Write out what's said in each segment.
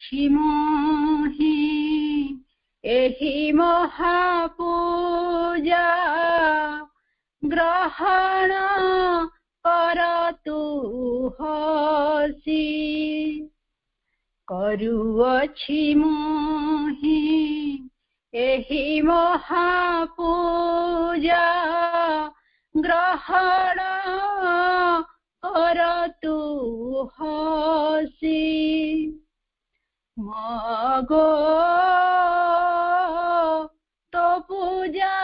କରୁଅଛି ମୋହି ଏହି ମହାପୂଜା ଗ୍ରହଣ କର ତୁ ହସି କରୁଅଛି ମୋହି ଏହି ମହାପୂଜା ଗ୍ରହଣ କର ତୁ ହସି ମାଗୋ তো পূজা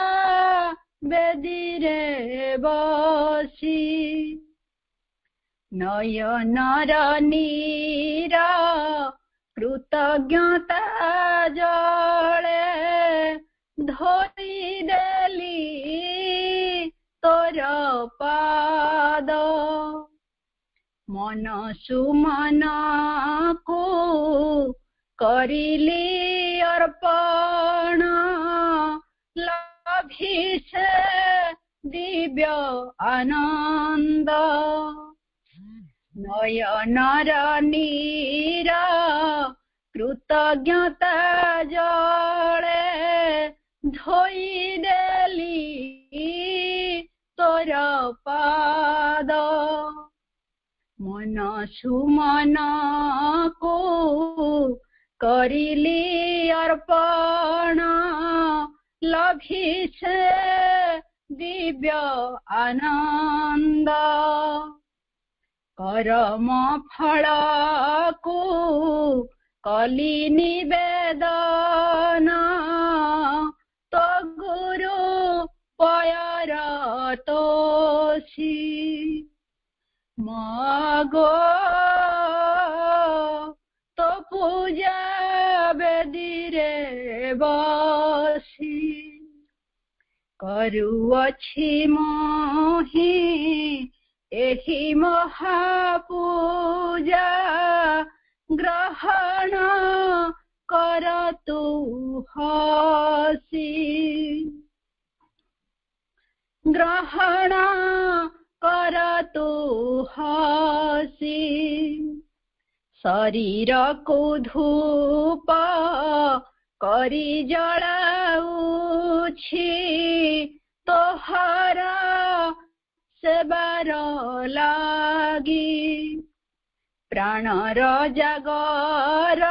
বেদিরে বসি নয়নর নীর কৃতজ্ঞতা জলে ধরি দেলি তোর পাদ মন সুমন কো করিলি অর্পণ লভিছে দিব্য আনন্দ নয়নর নীর কৃতজ্ঞতা জলে ধোই দেলি তোর পাদ মন সুমন কো করিলি অর্পণ লভিছে দিব্য আনন্দ করম ফল কো কলি নিবেদন তো গুরু পয়র তোষি মাগো তো পূজা বেদিরে বসি କରୁଅଛି ମୋହି ଏହି ମହାପୂଜା ଗ୍ରହଣ କର ତୁ ହସି ଗ୍ରହଣ କର ତୁ ହସି ଶରୀରକୁ ଧୂପ କରି ଜଳାଉଛି ତୋହର ସେବାର ଲାଗି ପ୍ରାଣର ଜାଗର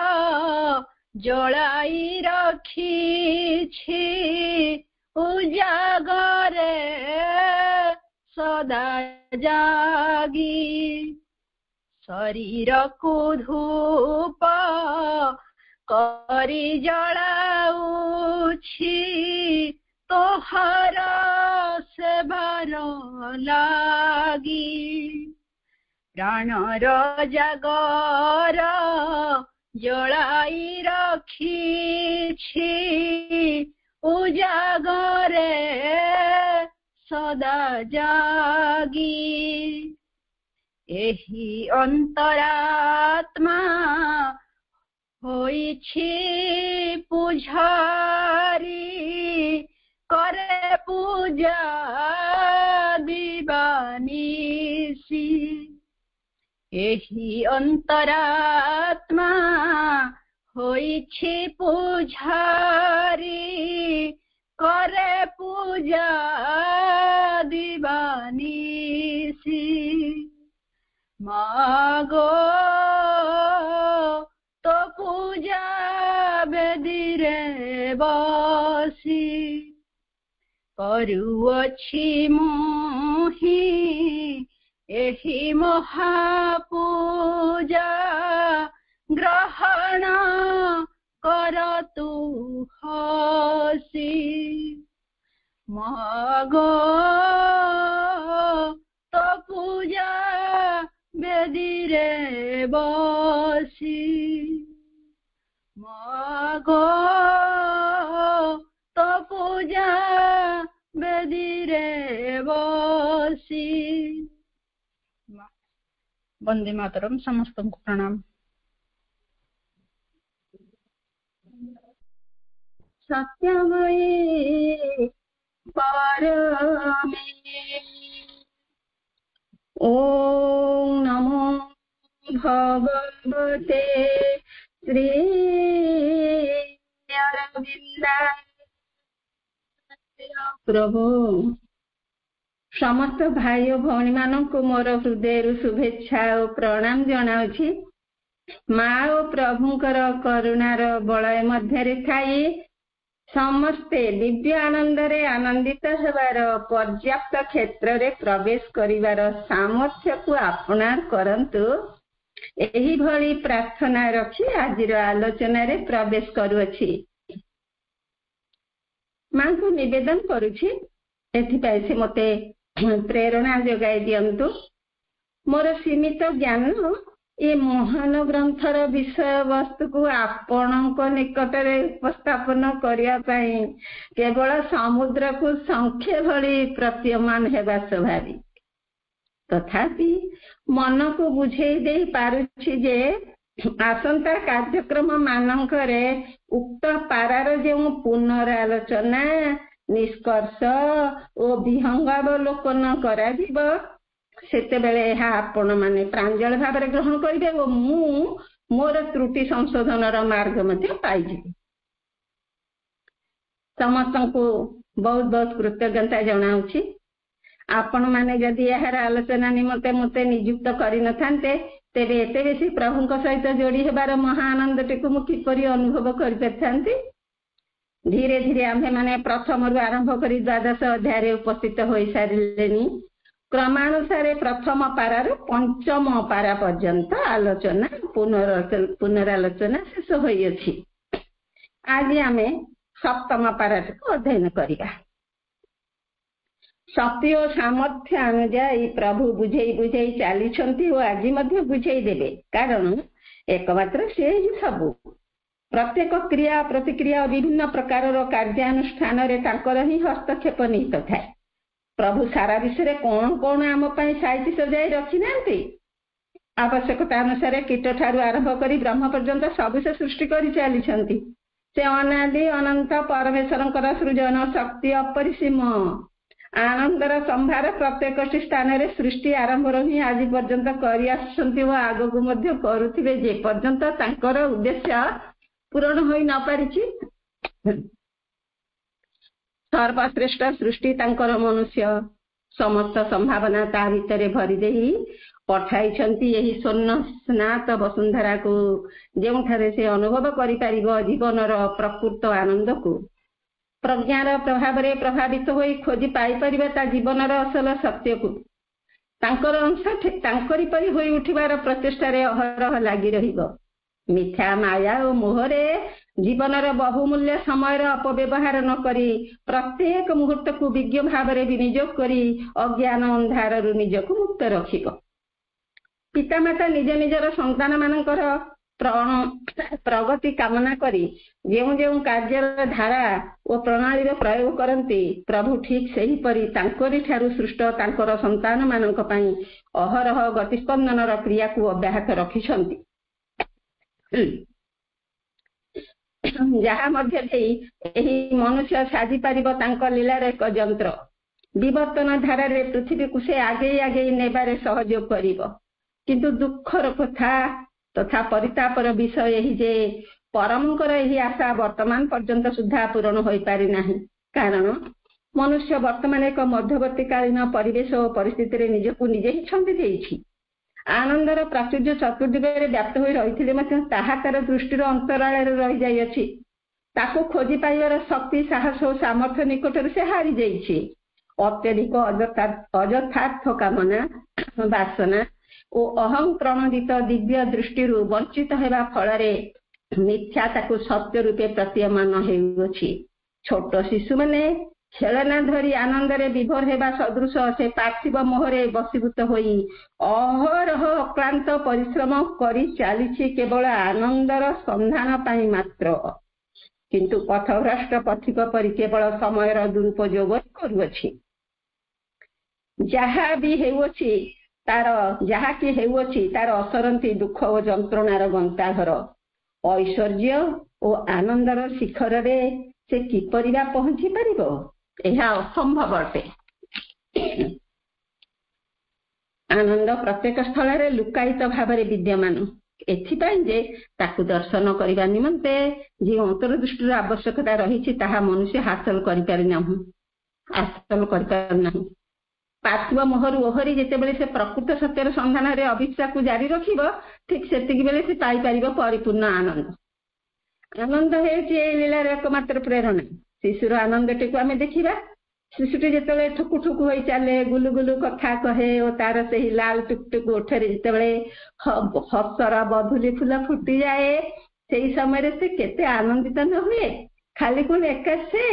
ଜଳାଇ ରଖିଛି ଉଜାଗରେ ସଦା ଜାଗି ଶରୀରକୁ ଧୂପ କରି ଜଳାଉଛି ତୋହର ସେବାର ଲାଗି ପ୍ରାଣର ଜାଗର ଜଳାଇ ରଖିଛି ଉଜାଗରେ ସଦା ଜାଗି ଏହି ଅନ୍ତରାତ୍ମା ହୋଇଛି ପୂଜାରୀ করে পূজা দিবানিশি ଏହି ଅନ୍ତରାତ୍ମା ହୋଇଛି ପୂଜାରୀ করে পূজা দিবানিশি মাগো তো পূজা বেদিরে বসি କରୁଅଛି ମୋହି ଏହି ମହାପୂଜା ଗ୍ରହଣ କର ତୁ ହସି ମାଗୋ ତ ପୂଜା ବେଦିରେ ବସି ମାଗୋ তো পূজা বেদিরে বসি বন্দে মাতরম সমস্তଙ୍କୁ প্রণাম সত্যময়ী পরমে ওম নমো ভগবতে ଶ୍ରୀ ଅରବିନ୍ଦାୟ ପ୍ରଭୁ। ସମସ୍ତ ଭାଇ ଓ ଭଉଣୀ ମାନଙ୍କୁ ମୋର ହୃଦୟରୁ ଶୁଭେଚ୍ଛା ଓ ପ୍ରଣାମ ଜଣାଉଛି। ମା ଓ ପ୍ରଭୁଙ୍କର କରୁଣାର ବଳୟ ମଧ୍ୟରେ ଥାଇ ସମସ୍ତେ ଦିବ୍ୟ ଆନନ୍ଦରେ ଆନନ୍ଦିତ ହେବାର ପର୍ଯ୍ୟାପ୍ତ କ୍ଷେତ୍ରରେ ପ୍ରବେଶ କରିବାର ସାମର୍ଥ୍ୟକୁ ଆପଣାର କରନ୍ତୁ। ଏହିଭଳି ପ୍ରାର୍ଥନା ରଖି ଆଜିର ଆଲୋଚନାରେ ପ୍ରବେଶ କରୁଅଛି। ମାଙ୍କୁ ନିବେଦନ କରୁଛି, ଏଥିପାଇଁ ସେ ମୋତେ ପ୍ରେରଣା ଯୋଗାଇ ଦିଅନ୍ତୁ। ମୋର ସୀମିତ ଜ୍ଞାନ ଏ ମହାନ ଗ୍ରନ୍ଥର ବିଷୟବସ୍ତୁକୁ ଆପଣଙ୍କ ନିକଟରେ ଉପସ୍ଥାପନ କରିବା ପାଇଁ କେବଳ ସମୁଦ୍ରକୁ ଶଙ୍ଖେ ଭଳି ପ୍ରତୀୟମାନ ହେବା ସ୍ୱାଭାବିକ। ତଥାପି ମନକୁ ବୁଝେଇ ଦେଇ ପାରୁଛି ଯେ ଆସନ୍ତା କାର୍ଯ୍ୟକ୍ରମ ମାନଙ୍କରେ ଉକ୍ତ ପାରାର ଯେଉଁ ପୁନରାଲୋଚନା, ନିଷ୍କର୍ଷ ଓ ବିହଙ୍ଗାବଲୋକନ କରାଯିବ, ସେତେବେଳେ ଏହା ଆପଣ ମାନେ ପ୍ରାଞ୍ଜଳ ଭାବରେ ଗ୍ରହଣ କରିବେ ଓ ମୁଁ ମୋର ତ୍ରୁଟି ସଂଶୋଧନର ମାର୍ଗ ମଧ୍ୟ ପାଇଯିବି। ସମସ୍ତଙ୍କୁ ବହୁତ ବହୁତ କୃତଜ୍ଞତା ଜଣାଉଛି। ଆପଣ ମାନେ ଯଦି ଏହାର ଆଲୋଚନା ନିମନ୍ତେ ମୋତେ ନିଯୁକ୍ତ କରିନଥାନ୍ତେ, ତେବେ ଏତେ ବେଶୀ ପ୍ରଭୁଙ୍କ ସହିତ ଯୋଡି ହେବାର ମହା ଆନନ୍ଦଟିକୁ ମୁଁ କିପରି ଅନୁଭବ କରିପାରିଥାନ୍ତି। ଧୀରେ ଧୀରେ ଆମ୍ଭେମାନେ ପ୍ରଥମରୁ ଆରମ୍ଭ କରି ଦ୍ୱାଦଶ ଅଧ୍ୟାୟରେ ଉପସ୍ଥିତ ହୋଇସାରିଲେଣି। କ୍ରମାନୁସାରେ ପ୍ରଥମ ପାରାରୁ ପଞ୍ଚମ ପାରା ପର୍ଯ୍ୟନ୍ତ ଆଲୋଚନା ପୁନରାଲୋଚନା ଶେଷ ହୋଇଅଛି। ଆଜି ଆମେ ସପ୍ତମ ପାରାଟିକୁ ଅଧ୍ୟୟନ କରିବା। ଶକ୍ତି ଓ ସାମର୍ଥ୍ୟ ଅନୁଯାୟୀ ପ୍ରଭୁ ବୁଝେଇ ବୁଝେଇ ଚାଲିଛନ୍ତି ଓ ଆଜି ମଧ୍ୟ ବୁଝେଇ ଦେବେ, କାରଣ ଏକମାତ୍ର ସେ ହିଁ ସବୁ। ପ୍ରତ୍ୟେକ କ୍ରିୟା ପ୍ରତିକ୍ରିୟା ଓ ବିଭିନ୍ନ ପ୍ରକାରର କାର୍ଯ୍ୟାନୁଷ୍ଠାନରେ ତାଙ୍କର ହିଁ ହସ୍ତକ୍ଷେପ ନିହିତ ଥାଏ। ପ୍ରଭୁ ସାରା ବିଷୟରେ କଣ କଣ ଆମ ପାଇଁ ସାଇତି ସଜାଇ ରଖିନାହାନ୍ତି। ଆବଶ୍ୟକତା ଅନୁସାରେ କୀଟ ଠାରୁ ଆରମ୍ଭ କରି ବ୍ରହ୍ମ ପର୍ଯ୍ୟନ୍ତ ସବୁ ସେ ସୃଷ୍ଟି କରି ଚାଲିଛନ୍ତି। ସେ ଅନାଦି ଅନନ୍ତ ପରମେଶ୍ୱରଙ୍କର ସୃଜନ ଶକ୍ତି ଅପରିସୀମ। ଆନନ୍ଦର ସମ୍ଭାର ପ୍ରତ୍ୟେକଟି ସ୍ଥାନରେ ସୃଷ୍ଟି ଆରମ୍ଭରୁ ହିଁ ଆଜି ପର୍ଯ୍ୟନ୍ତ କରି ଆସୁଛନ୍ତି ଓ ଆଗକୁ ମଧ୍ୟ କରୁଥିବେ, ଯେ ପର୍ଯ୍ୟନ୍ତ ତାଙ୍କର ଉଦ୍ଦେଶ୍ୟ ପୂରଣ ହୋଇ ନ ପାରିଛି। ସର୍ବଶ୍ରେଷ୍ଠ ସୃଷ୍ଟି ତାଙ୍କର ମନୁଷ୍ୟ ସମସ୍ତ ସମ୍ଭାବନା ତା ଭିତରେ ଭରି ଦେଇ ପଠାଇଛନ୍ତି ଏହି ସ୍ୱର୍ଣ୍ଣ ସ୍ନାତ ବସୁନ୍ଧରାକୁ, ଯେଉଁଠାରେ ସେ ଅନୁଭବ କରିପାରିବ ଜୀବନର ପ୍ରକୃତ ଆନନ୍ଦକୁ। ପ୍ରଜ୍ଞାର ପ୍ରଭାବରେ ପ୍ରଭାବିତ ହୋଇ ଖୋଜି ପାଇପାରିବା ତା ଜୀବନର ଅସଲ ସତ୍ୟକୁ। ତାଙ୍କର ଅଂଶ ଠିକ୍ ତାଙ୍କରି ପରି ହୋଇ ଉଠିବାର ପ୍ରଚେଷ୍ଟାରେ ଅହରହ ଲାଗି ରହିବ। ମିଥ୍ୟା ମାୟା ଓ ମୋହରେ ଜୀବନର ବହୁମୂଲ୍ୟ ସମୟର ଅପବ୍ୟବହାର ନ କରି ପ୍ରତ୍ୟେକ ମୁହୂର୍ତ୍ତକୁ ବିଜ୍ଞ ଭାବରେ ବିନିଯୋଗ କରି ଅଜ୍ଞାନ ଅନ୍ଧାରରୁ ନିଜକୁ ମୁକ୍ତ ରଖିବ। ପିତାମାତା ନିଜ ନିଜର ସନ୍ତାନ ମାନଙ୍କର ପ୍ରଗତି କାମନା କରି ଯେଉଁ ଯେଉଁ କାର୍ଯ୍ୟର ଧାରା ଓ ପ୍ରଣାଳୀର ପ୍ରୟୋଗ କରନ୍ତି, ପ୍ରଭୁ ଠିକ୍ ସେହିପରି ତାଙ୍କରି ଠାରୁ ସୃଷ୍ଟ ତାଙ୍କର ସନ୍ତାନ ମାନଙ୍କ ପାଇଁ ଅହରହ ଗତିସ୍ପନ୍ଦନର କ୍ରିୟାକୁ ଅବ୍ୟାହତ ରଖିଛନ୍ତି। ଯାହା ମଧ୍ୟ ଦେଇ ଏହି ମନୁଷ୍ୟ ସାଜି ପାରିବ ତାଙ୍କ ଲୀଳାର ଏକ ଯନ୍ତ୍ର। ବିବର୍ତ୍ତନ ଧାରାରେ ପୃଥିବୀକୁ ସେ ଆଗେଇ ଆଗେଇ ନେବାରେ ସହଯୋଗ କରିବ। କିନ୍ତୁ ଦୁଃଖର କଥା ତଥା ପରିତାପର ବିଷୟ ଏହି ଯେ ପରମଙ୍କର ଏହି ଆଶା ବର୍ତ୍ତମାନ ପର୍ଯ୍ୟନ୍ତ ସୁଦ୍ଧା ପୂରଣ ହୋଇପାରି ନାହିଁ। କାରଣ ମନୁଷ୍ୟ ବର୍ତ୍ତମାନ ଏକ ମଧ୍ୟବର୍ତ୍ତୀକାଳୀନ ପରିବେଶ ଓ ପରିସ୍ଥିତିରେ ନିଜକୁ ନିଜେ ହିଁ ଛନ୍ଦି ଦେଇଛି। ଆନନ୍ଦର ପ୍ରାଚୁର୍ଯ୍ୟ ଚତୁର୍ଦିଗରେ ବ୍ୟାପ୍ତ ହୋଇ ରହିଥିଲେ ମଧ୍ୟ ତାହା ତାର ଦୃଷ୍ଟିର ଅନ୍ତରାଳରେ ରହିଯାଇଅଛି। ତାକୁ ଖୋଜି ପାଇବାର ଶକ୍ତି, ସାହସ ଓ ସାମର୍ଥ୍ୟ ନିକଟରୁ ସେ ହାରି ଯାଇଛି। ଅତ୍ୟଧିକ ଅଯଥାର୍ଥ କାମନା, ବାସନା ଓ ଅହଂ ପ୍ରଣୋଦିତ ଦିବ୍ୟ ଦୃଷ୍ଟିରୁ ବଞ୍ଚିତ ହେବା ଫଳରେ ମିଥ୍ୟା ତାକୁ ସତ୍ୟ ରୂପେ ପ୍ରତୀୟମାନ ହେଉଅଛି। ଛୋଟ ଶିଶୁମାନେ ଖେଳନା ଧରି ଆନନ୍ଦରେ ବିଭୋର ହେବା ସଦୃଶ ସେ ପାର୍ଥିବ ମୋହରେ ବଶୀଭୂତ ହୋଇ ଅହରହ ଅକ୍ଳାନ୍ତ ପରିଶ୍ରମ କରି ଚାଲିଛି କେବଳ ଆନନ୍ଦର ସନ୍ଧାନ ପାଇଁ ମାତ୍ର। କିନ୍ତୁ ପଥଭ୍ରଷ୍ଟ ପଥିକ ପରି କେବଳ ସମୟର ଦୁରୁପଯୋଗ କରୁଅଛି। ଯାହାକି ହେଉଅଛି ତାର ଅସରନ୍ତି ଦୁଃଖ ଓ ଯନ୍ତ୍ରଣାର ଗନ୍ତାଘର। ଐଶ୍ୱର୍ଯ୍ୟ ଓ ଆନନ୍ଦର ଶିଖରରେ ସେ କିପରି ବା ପହଞ୍ଚି ପାରିବ? ଏହା ଅସମ୍ଭବ ଅଟେ। ଆନନ୍ଦ ପ୍ରତ୍ୟେକ ସ୍ଥଳରେ ଲୁକାୟିତ ଭାବରେ ବିଦ୍ୟମାନ। एथिपाई जे ताकु दर्शन करने निमंते जी अंतर्दृष्टि आवश्यकता रही ताहा मनुष्य हासिल कर पार्थिव मोहर ओहरी जिते से प्रकृत सत्यर संधान में अभिक्षा को जारी रखिब ठीक से से पाई पारिब परिपूर्ण आनंद। आनंद है लीलार एकमात्र प्रेरणा। शिशुर आनंदटी को आम देखा। शिशुटी जिते ठुकु ठुकु हो चले गुलु गुलु कथा कहे और तार से लाल टुकटुक ओठरे जिते हसर बधुली फूल फुटी जाए से समय से केते आनंदित न हुए। खाली कौन एका से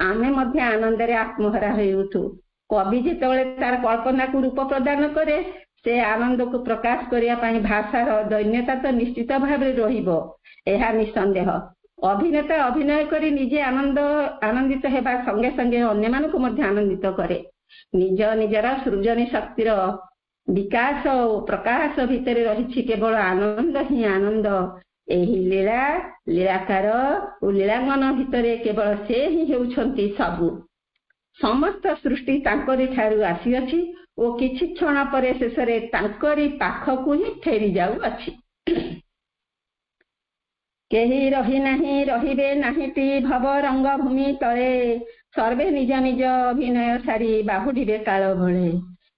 आमे मध्य आनंद रे आत्महरा हो उठू। कवि जिते तार कल्पना को रूप प्रदान करे से आनंद को प्रकाश करने भाषार दैन्यता तो निश्चित भाव रहा निसंदेह। अभिनेता अभिनय करी निजे आनंदित हेबा संगे संगे अन्य मानक मध्य आनंदित करे। निज निजर सृजनी शक्तिर विकास और प्रकाश भितर रही केवल आनंद ही आनंद। एही लीला लीलाकार और लीलांगन भितर केवल से ही हेउछंती सबु। समस्त सृष्टि तांकरी ठारू आसीअछि और किछि क्षण पर शेषरे तांकरी पाखकु ही फेरी जाउअछि। केही रही नहीं रहिबे नाहिटी भव रंग भूमि तले सर्वे निज निज अभिनय सारी बाहुडीबे काल भळे।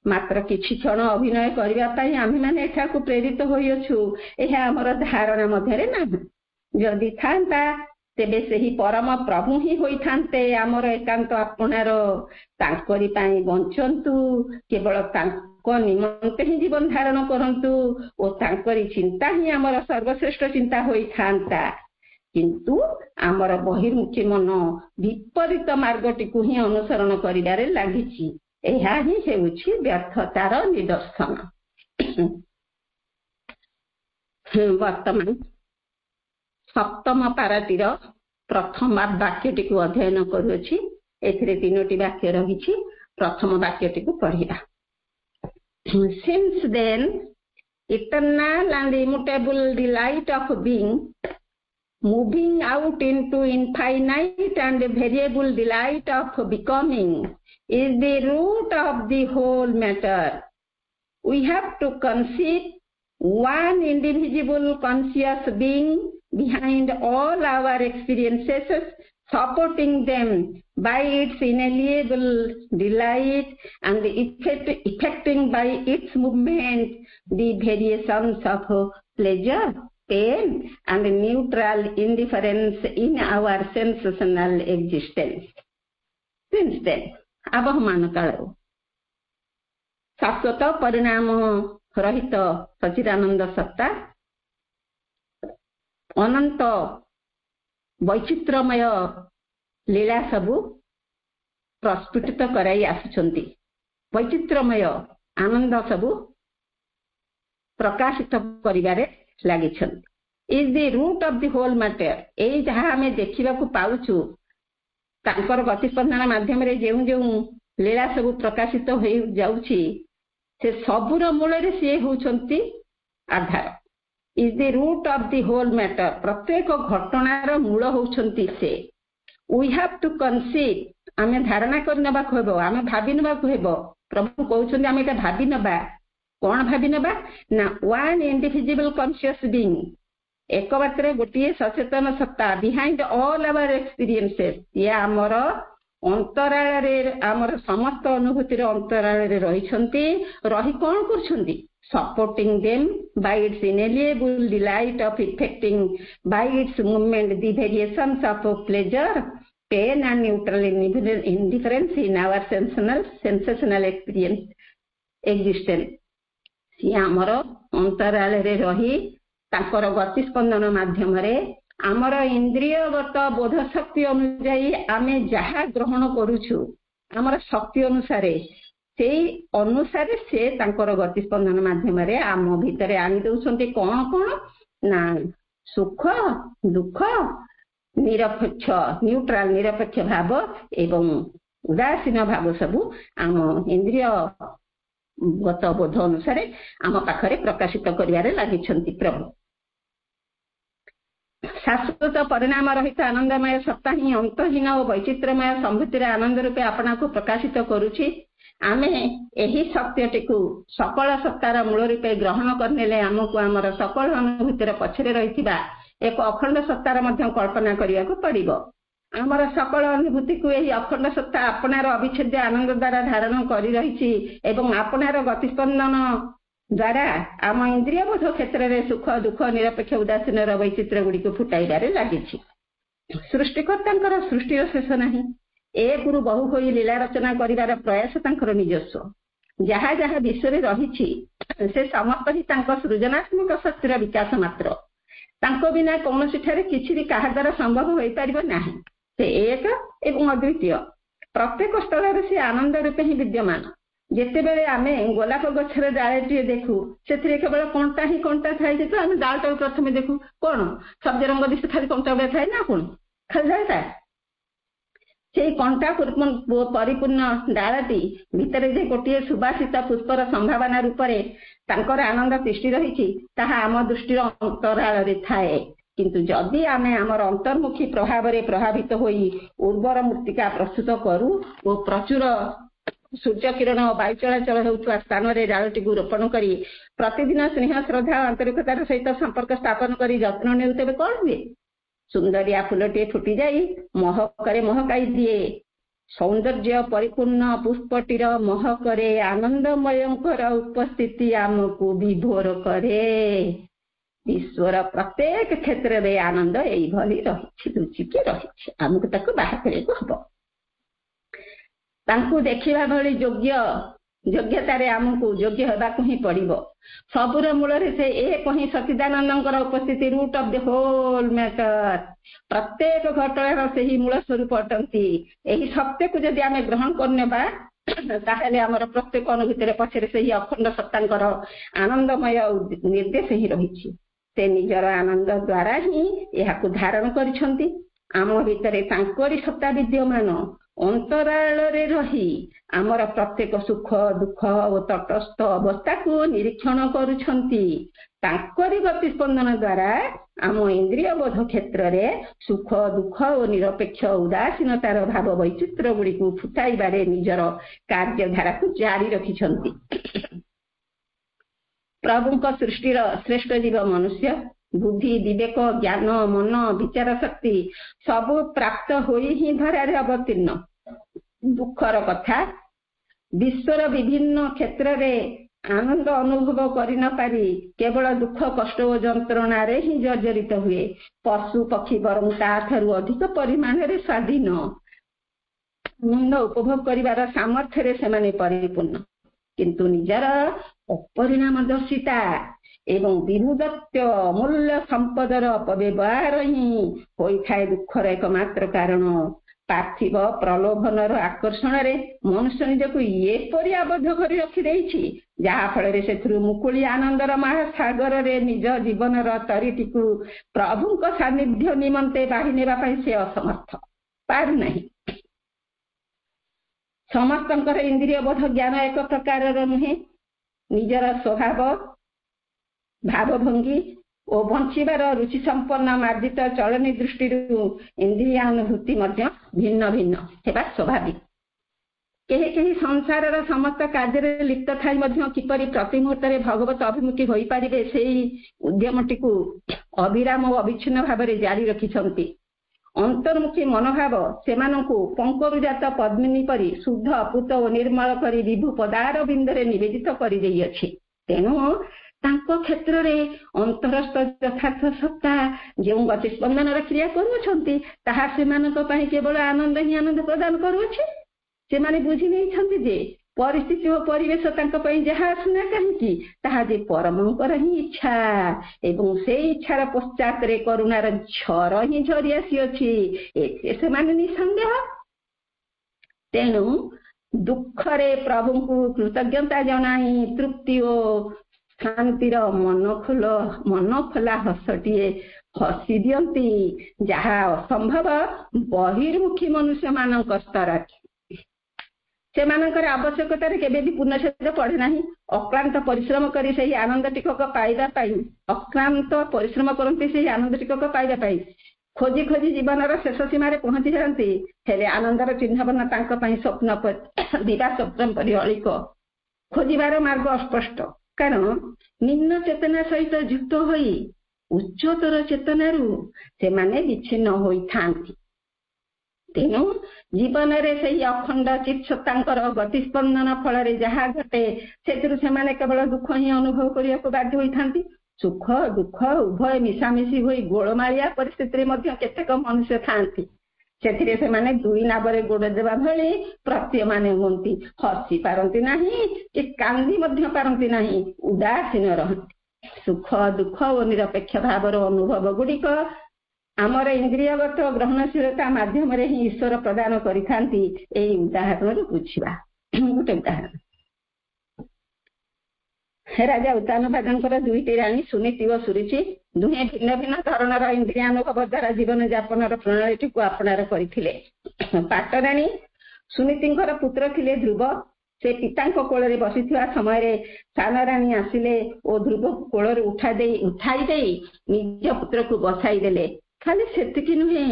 मात्र किछि क्षण अभिनय करिबा पई आम्ही माने एठाकु प्रेरित होइअछु एहा हमर धारणा मध्यरे नाही। जदि थांता तेबे सेही परम प्रभु ही होइथान्ते आमर एकांत आपणार तांकरी पाई बंचंतु केवल तांको निमंते ही जीवन धारण करंतु और तांकरी चिंता ही आमर सर्वश्रेष्ठ चिंता होइथान्ता। किंतु आमर बहिर्मुखी मन विपरीत मार्गटी को ही अनुसरण करिबारे लागिछि। एहा ही हेउछि व्यर्थतार निदर्शन। वर्तमान सप्तम पाराटीर प्रथम वाक्यटी को अध्ययन करुछि। एथिरे तीनोटी वाक्य रहिछि। प्रथम वाक्यटी को पढ़िबा। Since then, eternal and immutable delight of being, moving out into infinite and variable delight of becoming, is the root of the whole matter. We have to conceive one indivisible conscious being behind all our experiences, supporting them by its inalienable delight and effecting by its movement the variations of pleasure, pain, and neutral indifference in our sensational existence. Since then, आबहमान काल शाश्वत परिणाम रहित सचिदानंद सत्ता अनंत वैचित्रमय लीला सबु प्रस्फुटित कराई आसुचंती। वैचित्रमय आनंद सबु प्रकाशित करिबारे लागिछंती। Is the root of the whole matter. एई जहा हमें देखिबा को पाउछु तांकर गतिस्पंदन माध्यम रे जेउ जेउ लीला सबु प्रकाशित हो जाउछि से सबुर मूल रे से होउछंती आधार। Is the root of the whole matter. प्रत्येक घटनार मूल होउछंती से। We have to conceive. आमे धारणा करनबा कहबो आमे भाबी नबा कहबो। प्रभु कहउछंती आमे एटा भाबी नबा। कोन भाबी नबा ना वन इंडिविजुअल कॉन्शियस बीइंग। एक मात्र गोटे सचेतन सत्ता बिहाइंड ऑल आवर एक्सपीरियंसेस। ये आमर अंतराल रे आमर समस्त अनुभूतिर अंतराल रे रहिछंती। रही कोन करछंती supporting them by its inalienable delight of effecting by its movement the variations of pleasure, pain, and neutral indifference in our sensational experience existence. सी आमर अंतराल रे रही ताकर गतिस्पंदन माध्यम रे आमर इंद्रियगत बोध शक्ति अनुसारी आमे जहा ग्रहण करूछु आमर शक्ति अनुसारे से अनुसारे से तांकर गतिस्पंदन माध्यम रे आम भितरे आनी दउछंती कोन कोन ना सुख दुख निरपेक्ष न्यूट्रल निरपेक्ष भाव एवं उदासीन भाव सबु आम इंद्रिय गत बोध अनुसारे आम पाखरे प्रकाशित करिवारे लागिछंती प्रभु। शाश्वत परिणाम रहित आनंदमय सत्ता ही अंतहीन और वैचित्रमय संभूतिर आनंद रूपे आपना को प्रकाशित करुछि। आमे एही सत्यटिकु सकल सत्तार मूल रूपे ग्रहण करनेले आमको आमर सकल अनुभूतिर पछरे रहिथिबा एक अखंड सत्तार मध्य कल्पना करिया को पड़िबो। आमर सकल अनुभूति को यही अखंड सत्ता आपनार अविच्छेद्य आनंद द्वारा धारण करी रहिछि एवं आपनार गतिस्पंदन द्वारा आम इंद्रिय बोध क्षेत्र में सुख दुख निरपेक्ष उदासीन वैचित्र गुड़ी को फुटाइबारे लागिछि। सृष्टिकर्ता सृष्टिर शेष नहीं। ए गुरु बहु होई लीला रचना करिवार प्रयास तांकर निजस्व। जहा जहा विश्व में रहिछि से समस्त ही तांको सृजनात्मक शक्तिर विकास मात्र। तांको बिना कौनसी ठारे किछि भी काहा द्वारा संभव होई परिबो नाही। से एक एवं अद्वितीय। प्रत्येक स्थल से आनंद रूपे ही विद्यमान। जिते बेले आमे गोलाप गछर डालटी देखू से केवल कंटा ही कंटा थाए तो आम डालटा प्रथम देखू कौन सब रंग दिशा खाली कंटा गुड़ा थाए ना कौन खाली डालटा से कंटा परिपूर्ण डालटी भितर जे गोटे सुबासित पुष्पर संभावना रूप से आनंद तिष्टि रही आम दृष्टि अंतराल थाए। किंतु जदि आमे आमर अंतर्मुखी प्रभाव प्रभावित होई उर्वर मृत्तिका प्रस्तुत करू और प्रचुर सूर्य किरण और वायु चलाचल होता स्थान में डालटी को रोपण करी प्रतिदिन स्नेह श्रद्धा आंतरिकतार सहित संपर्क स्थापन करी जत्न ने तेज कौन हुए? सुंदरिया फुलटे फुटी जाई महकरे महकाई दिए। सौंदर्य परिपूर्ण पुष्पटीर महकरे आनंदमयंकर उपस्थिति आमको विभोर करे। ईश्वर प्रत्येक क्षेत्र में आनंद यही रही लुचिकी रही आमको ताको बाहर करने हम तांकु देखिबा भली योग्यतार आमको योग्य होबाकु ही पड़िबो। सबुर मूल से एक ही सच्चिदानंदଙ୍କର उपस्थिति root of the whole matter. प्रत्येक घटनार से ही मूल स्वरूप अटंती। एही सत्य को यदि आमे ग्रहण करनेबा ताहेले हमर प्रत्येक अनुभूतिर पछरे से ही अखंड सत्तांकर आनंदमय निर्देश ही रहिछि। से निजर आनंद द्वारा ही एहाकु धारण करिसंती। आम भितरे तांकरी सत्ता विद्यमान अंतराल रही आमर प्रत्येक सुख दुख और तटस्थ अवस्था को निरीक्षण करुछंती। तांकरी गतिस्पंदन द्वारा आम इंद्रिय बोध क्षेत्र में सुख दुख और निरपेक्ष उदासीनतार भाव वैचित्र गुड़ी को फुटाइबारे निजर कार्यधारा को जारी रखिछंती। प्रभु का सृष्टिर श्रेष्ठ जीव मनुष्य बुद्धि विवेक ज्ञान मन विचार शक्ति सब प्राप्त होई ही धरारे अवतीर्ण। दुखर कथा विश्वर विभिन्न क्षेत्र में आनंद अनुभव कर न पारी केवल दुख कष्ट और जंत्रणा रे ही जर्जरित हुए। पशु पक्षी बरं ताठारु अधिक परिमाण रे स्वाधीन आनंद उपभोग करिवार सामर्थ्य से परिपूर्ण। किंतु निजर अपरिणामदर्शिता एवं विभुदत्व अमूल्य संपदर अपव्यवहार ही होइथाए दुखर एकमात्र कारण। पार्थिव प्रलोभनर आकर्षण रे मनुष्य निजको एपरि आबद्ध करि रखि देछि जहा फल से मुकुली आनंदर महासागर रे निज जीवनर तरीटिकु प्रभुक सानिध्य निमंते बाहि नेबा पई से असमर्थ पार नहीं। समस्तंकर इंद्रिय बोध ज्ञान एक प्रकार नुहे। निजर स्वभाव भावभंगी और बंचार रुचि संपन्न मार्जित चलनी दृष्टि इंद्रियानुभूति भिन्न भिन्न हेबा स्वाभाविक। केही केही संसार समस्त कार्य लिप्त थाई किपरि प्रति मुहूर्त भगवत अभिमुखी हो पारे से उद्यमटी को अविराम और अविच्छिन्न भाव जारी रखिछंती। अंतर्मुखी मनोभाव सेमानंकु पंकरुजात पद्मिनी परि शुद्ध अपूत और निर्मल करी विभु पदार बिंदरे निवेदित करि देई अछि। तेणु तांको क्षेत्र रे अंतरस्थ यथार्थ सत्ता जो गतिस्पंदन क्रिया करुछंती ताहा सेमानक पई केवल आनंद ही आनंद प्रदान करुछि। सेमाने बुझी नहीं छंती जे परिस्थिति और परिवेश तांको पई जहा आसना काहेकि ताहा जे परमंकर ही इच्छा एवं से इच्छार पश्चात रे करुणार झर ही झरी आसी अछि एते सेमाने निसंदेह। तेणु दुख रे प्रभु को कृतज्ञता जनाई तृप्ति और शांतिर मन खोला हसटीए हसी दियंती जहा असंभव बहिर्मुखी मनुष्य मानक स्तर ସେମାନଙ୍କର ଆବଶ୍ୟକତାରେ କେବେ ବି ପୂର୍ଣ୍ଣଛେଦ ପଡେ ନାହିଁ। ଅକ୍ଳାନ୍ତ ପରିଶ୍ରମ କରି ସେହି ଆନନ୍ଦ ଟିକକ ପାଇବା ପାଇଁ ଅକ୍ଳାନ୍ତ ପରିଶ୍ରମ କରନ୍ତି ସେହି ଆନନ୍ଦ ଟିକକ ପାଇବା ପାଇଁ ଖୋଜି ଖୋଜି ଜୀବନର ଶେଷ ସୀମାରେ ପହଞ୍ଚି ଯାଆନ୍ତି। ହେଲେ ଆନନ୍ଦର ଚିହ୍ନବର୍ଣ୍ଣ ତାଙ୍କ ପାଇଁ ସ୍ୱପ୍ନ ଦିବା ସ୍ୱପ୍ନ ପରି ଅଳିକ। ଖୋଜିବାର ମାର୍ଗ ଅସ୍ପଷ୍ଟ, କାରଣ ନିମ୍ନ ଚେତନା ସହିତ ଯୁକ୍ତ ହୋଇ ଉଚ୍ଚତର ଚେତନାରୁ ସେମାନେ ବିଚ୍ଛିନ୍ନ ହୋଇଥାନ୍ତି। ତେଣୁ ଜୀବନରେ ସେହି ଅଖଣ୍ଡ ଚିତ୍ସତ୍ତାଙ୍କର ଗତିସ୍ପନ୍ଦନ ଫଳରେ ଯାହା ଘଟେ ସେଥିରୁ ସେମାନେ କେବଳ ଦୁଃଖ ହିଁ ଅନୁଭବ କରିବାକୁ ବାଧ୍ୟ ହୋଇଥାନ୍ତି। ସୁଖ ଦୁଃଖ ଉଭୟ ମିଶାମିଶି ହୋଇ ଗୋଳମାଳିଆ ପରିସ୍ଥିତିରେ ମଧ୍ୟ କେତେକ ମନୁଷ୍ୟ ଥାଆନ୍ତି, ସେଥିରେ ସେମାନେ ଦୁଇ ନାବରେ ଗୋଡ଼ ଦେବା ଭଳି ପ୍ରତୀୟମାନ ହୁଅନ୍ତି। ହସି ପାରନ୍ତି ନାହିଁ କି କାନ୍ଦି ମଧ୍ୟ ପାରନ୍ତି ନାହିଁ, ଉଦାସୀନ ରହନ୍ତି। ସୁଖ ଦୁଃଖ ଓ ନିରପେକ୍ଷ ଭାବର ଅନୁଭବ ଗୁଡିକ ଆମର ଇନ୍ଦ୍ରିୟଗତ ଗ୍ରହଣଶୀଳତା ମାଧ୍ୟମରେ ହିଁ ଈଶ୍ୱର ପ୍ରଦାନ କରିଥାନ୍ତି। ଏହି ଉଦାହରଣରୁ ବୁଝିବା। ଗୋଟେ ଉଦାହରଣ, ରାଜା ଉତ୍ତାନପାଦଙ୍କର ଦୁଇଟି ରାଣୀ ସୁନୀତି ଓ ସୁରୁଚି ଦୁହେଁ ଭିନ୍ନ ଭିନ୍ନ ଧରଣର ଇନ୍ଦ୍ରିୟାନୁଭବ ଦ୍ୱାରା ଜୀବନ ଯାପନର ପ୍ରଣାଳୀଟିକୁ ଆପଣାର କରିଥିଲେ। ପାଟରାଣୀ ସୁନୀତିଙ୍କର ପୁତ୍ର ଥିଲେ ଧ୍ରୁବ। ସେ ପିତାଙ୍କ କୋଳରେ ବସିଥିବା ସମୟରେ ସାନ ରାଣୀ ଆସିଲେ ଓ ଧ୍ରୁବକୁ କୋଳରୁ ଉଠାଇ ଦେଇ ନିଜ ପୁତ୍ରକୁ ବସାଇ ଦେଲେ। ଖାଲି ସେତିକି ନୁହେଁ,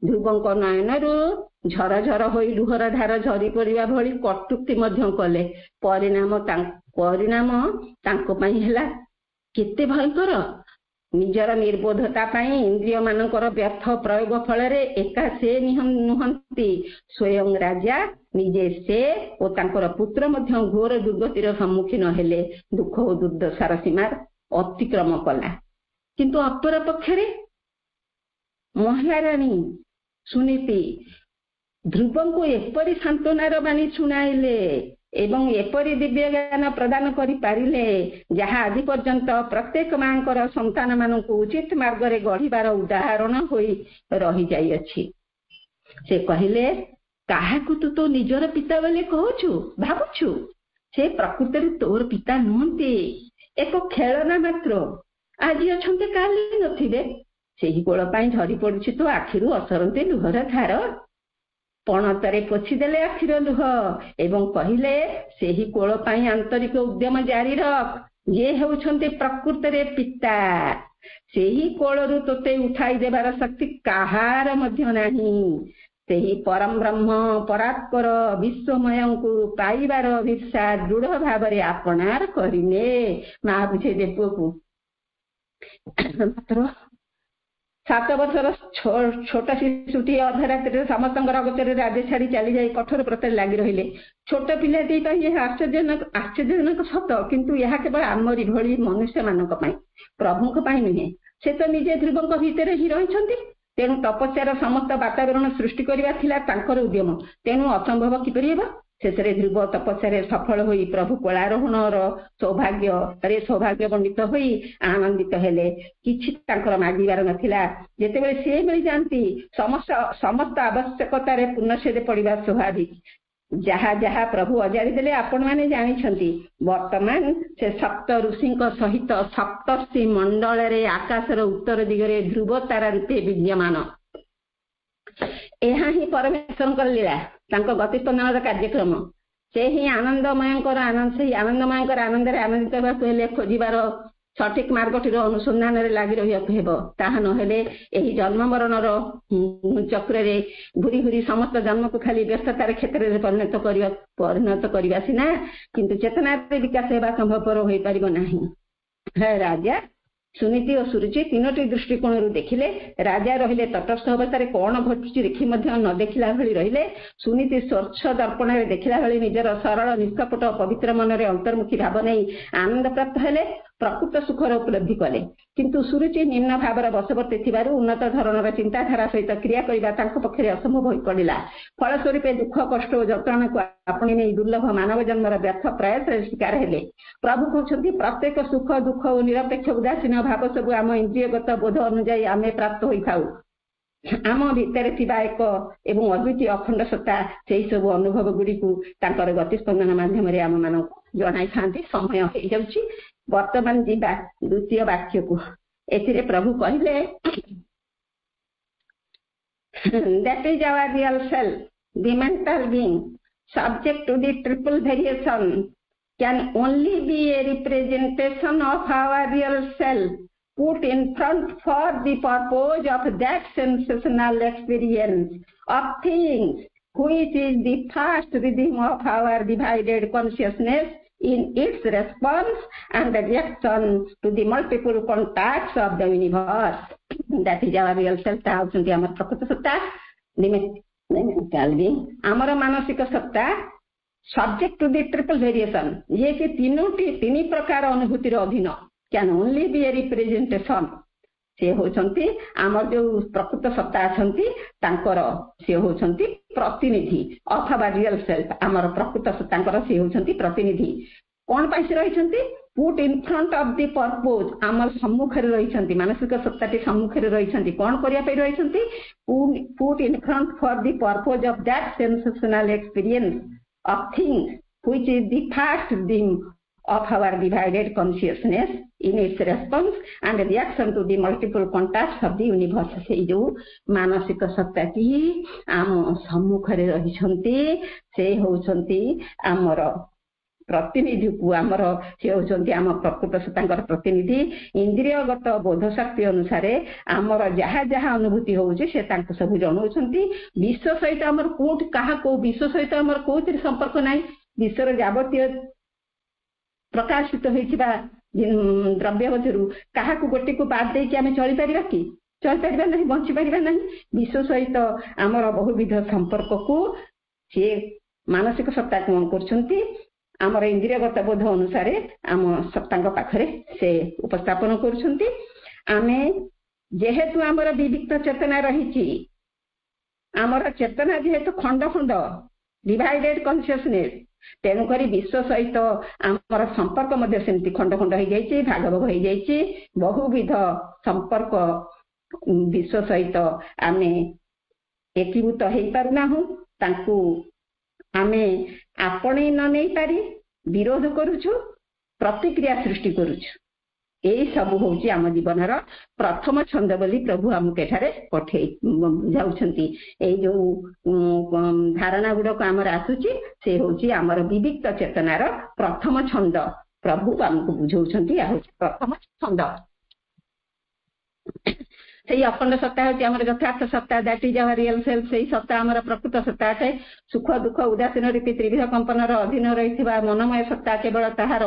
ଧ୍ରୁବଙ୍କ ନୟନରୁ ଝରଝର ହୋଇ ଲୁହର ଧାର ଝରି ପଡିବା ଭଳି କଟୁକ୍ତି ମଧ୍ୟ କଲେ। ପରିଣାମ ତାଙ୍କ ପାଇଁ ହେଲା କେତେ ଭୟଙ୍କର। ନିଜର ନିର୍ବୋଧତା ପାଇଁ ଇନ୍ଦ୍ରିୟ ମାନଙ୍କର ବ୍ୟର୍ଥ ପ୍ରୟୋଗ ଫଳରେ ଏକା ସେ ନୁହନ୍ତି, ସ୍ୱୟଂ ରାଜା ନିଜେ ସେ ଓ ତାଙ୍କର ପୁତ୍ର ମଧ୍ୟ ଘୋର ଦୁର୍ଗତିର ସମ୍ମୁଖୀନ ହେଲେ। ଦୁଃଖ ଓ ଦୁର୍ଦ୍ଦଶାର ସୀମା ଅତିକ୍ରମ କଲା। କିନ୍ତୁ ଅପର ପକ୍ଷରେ ମହାରାଣୀ ସୁନୀତି ଧ୍ରୁବଙ୍କୁ ଏପରି ସାନ୍ତ୍ୱନାର ବାଣୀ ଶୁଣାଇଲେ ଏବଂ ଏପରି ଦିବ୍ୟ ଜ୍ଞାନ ପ୍ରଦାନ କରିପାରିଲେ, ଯାହା ଆଜି ପର୍ଯ୍ୟନ୍ତ ପ୍ରତ୍ୟେକ ମାଙ୍କର ସନ୍ତାନ ମାନଙ୍କୁ ଉଚିତ ମାର୍ଗରେ ଗଢିବାର ଉଦାହରଣ ହୋଇ ରହିଯାଇଅଛି। ସେ କହିଲେ, କାହାକୁ ତୁ ତୋ ନିଜର ପିତା ବୋଲି କହୁଛୁ ଭାବୁଛୁ? ସେ ପ୍ରକୃତରେ ତୋର ପିତା ନୁହନ୍ତି, ଏକ ଖେଳନା ମାତ୍ର। ଆଜି ଅଛନ୍ତି କାଲି ନଥିବେ। ସେହି କୋଳ ପାଇଁ ଝରି ପଡୁଛି ତୋ ଆଖିରୁ ଅସରନ୍ତି ଲୁହର ଧାର। ପଣତରେ ପୋଛିଦେଲେ ଆଖିର ଲୁହ ଏବଂ କହିଲେ, ସେହି କୋଳ ପାଇଁ ଆନ୍ତରିକ ଉଦ୍ୟମ ଜାରି ରଖ। ଯିଏ ହେଉଛନ୍ତି ପ୍ରକୃତରେ ପିତା, ସେହି କୋଳରୁ ତୋତେ ଉଠାଇ ଦେବାର ଶକ୍ତି କାହାର ମଧ୍ୟ ନାହିଁ। ସେହି ପରମ ବ୍ରହ୍ମ ପରାତ୍ପର ବିଶ୍ୱମୟଙ୍କୁ ପାଇବାର ଅଭିପ୍ସା ଦୃଢ ଭାବରେ ଆପଣାର କରିନେ। ମା ବୁଝେଇଦେ ପୁଅକୁ। ମାତ୍ର 7 ବର୍ଷର ଛୋଟ ଶିଶୁଟିଏ ଅଧରାତ୍ରିରେ ସମସ୍ତଙ୍କର ଅଗୋଚରରେ ରାଜ୍ୟ ଛାଡି ଚାଲିଯାଇ କଠୋର ବ୍ରତରେ ଲାଗି ରହିଲେ। ଛୋଟ ପିଲାଟି ପାଇଁ ଏହା ଆଶ୍ଚର୍ଯ୍ୟଜନକ ସତ, କିନ୍ତୁ ଏହା କେବଳ ଆମରି ଭଳି ମନୁଷ୍ୟ ମାନଙ୍କ ପାଇଁ, ପ୍ରଭୁଙ୍କ ପାଇଁ ନୁହେଁ। ସେ ତ ନିଜେ ଧ୍ରୁବଙ୍କ ଭିତରେ ହିଁ ରହିଛନ୍ତି। ତେଣୁ ତପସ୍ୟାର ସମସ୍ତ ବାତାବରଣ ସୃଷ୍ଟି କରିବା ଥିଲା ତାଙ୍କର ଉଦ୍ୟମ। ତେଣୁ ଅସମ୍ଭବ କିପରି ହେବ? ଶେଷରେ ଧ୍ରୁବ ତପସ୍ୟାରେ ସଫଳ ହୋଇ ପ୍ରଭୁ କୋଳାରୋହଣର ସୌଭାଗ୍ୟ ମଣ୍ଡିତ ହୋଇ ଆନନ୍ଦିତ ହେଲେ। କିଛି ତାଙ୍କର ମାଗିବାର ନଥିଲା। ଯେତେବେଳେ ସେ ମିଳିଯାଆନ୍ତି, ସମସ୍ତ ଆବଶ୍ୟକତାରେ ପୂର୍ଣ୍ଣଛେଦ ପଡିବା ସ୍ୱାଭାବିକ। ଯାହା ଯାହା ପ୍ରଭୁ ଅଜାଡ଼ି ଦେଲେ ଆପଣମାନେ ଜାଣିଛନ୍ତି। ବର୍ତ୍ତମାନ ସେ ସପ୍ତ ଋଷିଙ୍କ ସହିତ ସପ୍ତର୍ଷି ମଣ୍ଡଳରେ ଆକାଶର ଉତ୍ତର ଦିଗରେ ଧ୍ରୁବ ତାରା ରୂପେ ବିଦ୍ୟମାନ। ଏହା ହିଁ ପରମେଶ୍ୱରଙ୍କର ଲୀଳା, ତାଙ୍କ ଗତିସ୍ପନ୍ଦନର କାର୍ଯ୍ୟକ୍ରମ। ସେହି ଆନନ୍ଦମୟଙ୍କର ଆନନ୍ଦରେ ଆନନ୍ଦିତ ହେବାକୁ ହେଲେ ଖୋଜିବାର ସଠିକ ମାର୍ଗଟିର ଅନୁସନ୍ଧାନରେ ଲାଗି ରହିବାକୁ ହେବ। ତାହା ନହେଲେ ଏହି ଜନ୍ମ ମରଣର ଚକ୍ରରେ ଘୁରି ଘୁରି ସମସ୍ତ ଜନ୍ମକୁ ଖାଲି ବ୍ୟସ୍ତତାର କ୍ଷେତ୍ରରେ ପରିଣତ କରିବା ସିନା, କିନ୍ତୁ ଚେତନାରେ ବିକାଶ ହେବା ସମ୍ଭବପର ହୋଇପାରିବ ନାହିଁ। ରାଜା ସୁନୀତି ଓ ସୁରୁଚି ତିନୋଟି ଦୃଷ୍ଟିକୋଣରୁ ଦେଖିଲେ। ରାଜା ରହିଲେ ତଟସ୍ଥ ଅବସ୍ଥାରେ, କଣ ଘଟୁଛି ଦେଖି ମଧ୍ୟ ନ ଦେଖିଲା ଭଳି ରହିଲେ। ସୁନୀତି ସ୍ୱଚ୍ଛ ଦର୍ପଣରେ ଦେଖିଲା ଭଳି ନିଜର ସରଳ ନିଷ୍କପଟ ପବିତ୍ର ମନରେ ଅନ୍ତର୍ମୁଖୀ ଭାବ ନେଇ ଆନନ୍ଦ ପ୍ରାପ୍ତ ହେଲେ, ପ୍ରକୃତ ସୁଖର ଉପଲବ୍ଧି କଲେ। କିନ୍ତୁ ସୁରୁଚି ନିମ୍ନ ଭାବର ବଶବର୍ତ୍ତୀ ଥିବାରୁ ଉନ୍ନତ ଧରଣର ଚିନ୍ତାଧାରା ସହିତ କ୍ରିୟା କରିବା ତାଙ୍କ ପକ୍ଷରେ ଅସମ୍ଭବ ହୋଇ ପଡିଲା। ଫଳସ୍ୱରୂପେ ଦୁଃଖ କଷ୍ଟ ଓ ଯନ୍ତ୍ରଣାକୁ ଆପଣେଇ ନେଇ ଦୁର୍ଲଭ ମାନବ ଜନ୍ମର ବ୍ୟର୍ଥ ପ୍ରୟାସରେ ଶିକାର ହେଲେ। ପ୍ରଭୁ କହୁଛନ୍ତି, ପ୍ରତ୍ୟେକ ସୁଖ ଦୁଃଖ ଓ ନିରପେକ୍ଷ ଉଦାସୀନ ଭାବ ସବୁ ଆମ ଇନ୍ଦ୍ରିୟଗତ ବୋଧ ଅନୁଯାୟୀ ଆମେ ପ୍ରାପ୍ତ ହୋଇଥାଉ। ଆମ ଭିତରେ ଥିବା ଏକ ଏବଂ ଅଦ୍ୱିତୀୟ ଅଖଣ୍ଡ ସତ୍ତା ସେହି ସବୁ ଅନୁଭବ ଗୁଡିକୁ ତାଙ୍କର ଗତିସ୍ପନ୍ଦନ ମାଧ୍ୟମରେ ଆମ ମାନଙ୍କୁ ଜଣାଇଥାନ୍ତି। ସମୟ ହେଇଯାଉଛି, ବର୍ତ୍ତମାନ ଯିବା ଦ୍ୱିତୀୟ ବାକ୍ୟକୁ। ଏଥିରେ ପ୍ରଭୁ କହିଲେ, that is our real self, the mental being, subject to the triple variation, can only be a representation of our real self, put in front for the purpose of that sensational experience of things, which is the first rhythm of our divided consciousness in its response and reaction to the multiple contacts of the universe. That is our real self. ताउचंती आमर प्रकृत सत्ता, mental being, आमर मानसिक सत्ता, subject to the triple variation, ये कि तीन प्रकार अनुभूतिर अधीन, can only be a representation. से होचंती आमर जो प्रकृत सत्ता अछंती तांकर से होचंती प्रतिनिधि अथवा रियल सेल्फ, आमर प्रकृत सत्तांकर से होचंती प्रतिनिधि कोन पाइसे रहिसंती put in front of the purpose, आमर सम्मुख रे रहिसंती मानसिक सत्ताटी सम्मुख रे रहिसंती कोन करिया पे रहिसंती put in front for the purpose of that sensational experience of things, which is the first theme of our divided consciousness in its response and reaction to the multiple contacts of the universe. से जो मानसिक सत्ता की आम सम्मुख रे रहिसंती से होचंती आमर प्रतिनिधि को आमर से होचंती आम प्रकृत सत्तांकर प्रतिनिधि इंद्रियगत बोध शक्ति अनुसार आमर जहा जहा अनुभूति होउची से तांको सब जणौछंती विश्व सहित आमर कोट कहा को विश्व सहित आमर कोतिर संपर्क नाही, विश्वर जावतीय प्रकाशित होइथिबा द्रव्य वचरू कहा को गोटी को बाद दे कि आमे चली परिबा कि चली परिबा नहीं, बंची परिबा नहीं, विश्व सहित आमर बहुविध संपर्क को से मानसिक सत्ता कोन करछंती आमर इंद्रियगत बोध अनुसार आम सत्तांग पाखरे से उपस्थापन करुछंती। आमे जेहेतु आमर विविक्त चेतना रहिछि, आमर चेतना जेहेतु खंड खंड डिवाइडेड कॉन्शियसनेस, तेणु करी विश्व सहित आमर संपर्क मध्ये सेमति खंड खंड हो जाइछि, भाग भाग हो जाइछि, बहुविध संपर्क विश्व सहित आमे एकीभूत हेई पारुना हूं, तांकू आमे आपणे न नहीं पारी विरोध करूछु, प्रतिक्रिया सृष्टि करूछु। यही सब होची आम जीवनर प्रथम छंद बोली प्रभु हमके ठारे पठे जाउछंती। ए जो धारणा गुडक आमर आसुची से होची आमर विविक्त चेतनार प्रथम छंद प्रभु हमको बुझौछंती। आ प्रथम छंद से अखंड सत्ता होची आमर यथार्थ सत्ता, that is our real self. से सत्ता आमर प्रकृत सत्ता है, सुख दुख उदासीन रीति त्रिविध कंपनर अधीन रहिथिबा मनमय सत्ता केवल ताहार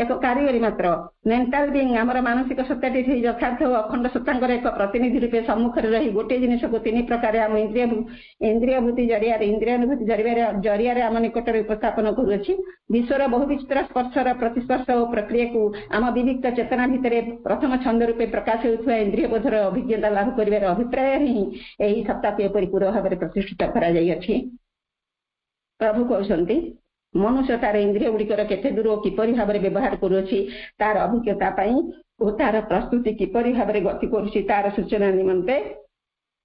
एक कारीगरी मात्र। मेंटल बीइंग आमर मानसिक सत्ताटी से यथार्थ अखंड सत्तांकर एक प्रतिनिधि रूपे सम्मुख रे रही गोटे जिनिस को तीन प्रकार आम इंद्रियभूति जरिया इंद्रियानुभूति जरिया आम निकट उपस्थापन करुछि। विश्वर बहुविचित्र स्पर्शर प्रतिस्पर्श और प्रक्रिया को आम विविक्त चेतना भितर प्रथम छंद रूपे प्रकाश होउथुवा इंद्रिय बोधर अभिज्ञता लाभ करिवार अभिप्राय ही एही सत्ता के परिपूर्ण भाव में प्रतिष्ठित करा जाई अछि। प्रभु कहउछंती मनुष्य तार इंद्रिय गुड़िकर केते दूर किपरि भाव में व्यवहार करुछि, तार अभिज्ञता पई ओ तार प्रस्तुति किपरि भाव में गति करुछि, तार सूचना निमंते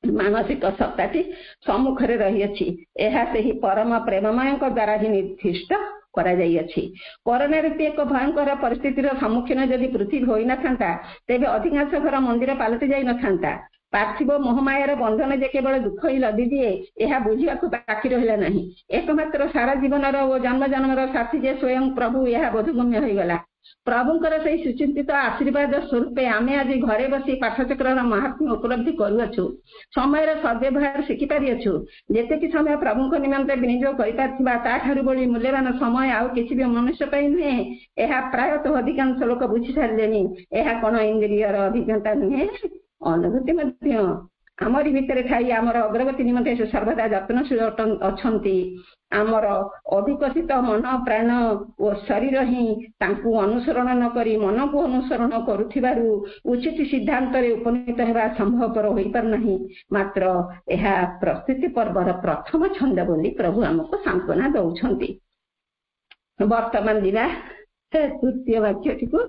मानसिक सत्ताटी सम्मुख रे रही अछि। एहा सेही परम प्रेममय द्वारा ही निर्दिष्ट करा जाई अछि। कोरोना रीति एक भयंकर परिस्थितिर सम्मुखीन यदि पृथ्वी होई न थांता, तेबे अधिकांश घर मंदिर पालटि जाई न थांता। पार्थिव मोहमायार बंधन जे केवल दुख ही लदी दिए, यह बुझिबाकु बाकी रहिला नहीं। एकमात्र सारा जीवनर ओ जन्म जन्मर साथी जे स्वयं प्रभु यह बोधगम्य होई गला। प्रभुंकर से सुचिंतित आशीर्वाद स्वरूप आमे आज घरे बसी पाठचक्र महात्म्य उपलब्धि करुअछु, समय सद्व्यवहार शिखि पारिअछु। जेतेकी समय प्रभुंक निमंते विनियोग करि पारथिबा ताठारु बळी मूल्यवान समय आउ किछि भी मनुष्य पई नुहे। एहा प्रायतः अधिकांश लोक बुझि सारिलेनि। एहा कोन इंद्रियर अभिज्ञता नुहे, अनुभूति मध्य। आमरी भितर ठाई आमर अग्रगति निमंते सर्वदा यत्नशील अछंती। आमर अविकसित मन प्राण और शरीर ही तांकु अनुसरण न करी मन को अनुसरण करुथिबारु उचित सिद्धांत रे उपनीत हेबा संभवपर होई पर नहीं। मात्र एहा प्रस्तुति पर्वर प्रथम छंद बोली प्रभु हमको सांत्वना दउछंती। वर्तमान दिना तृतीय वाक्यटिको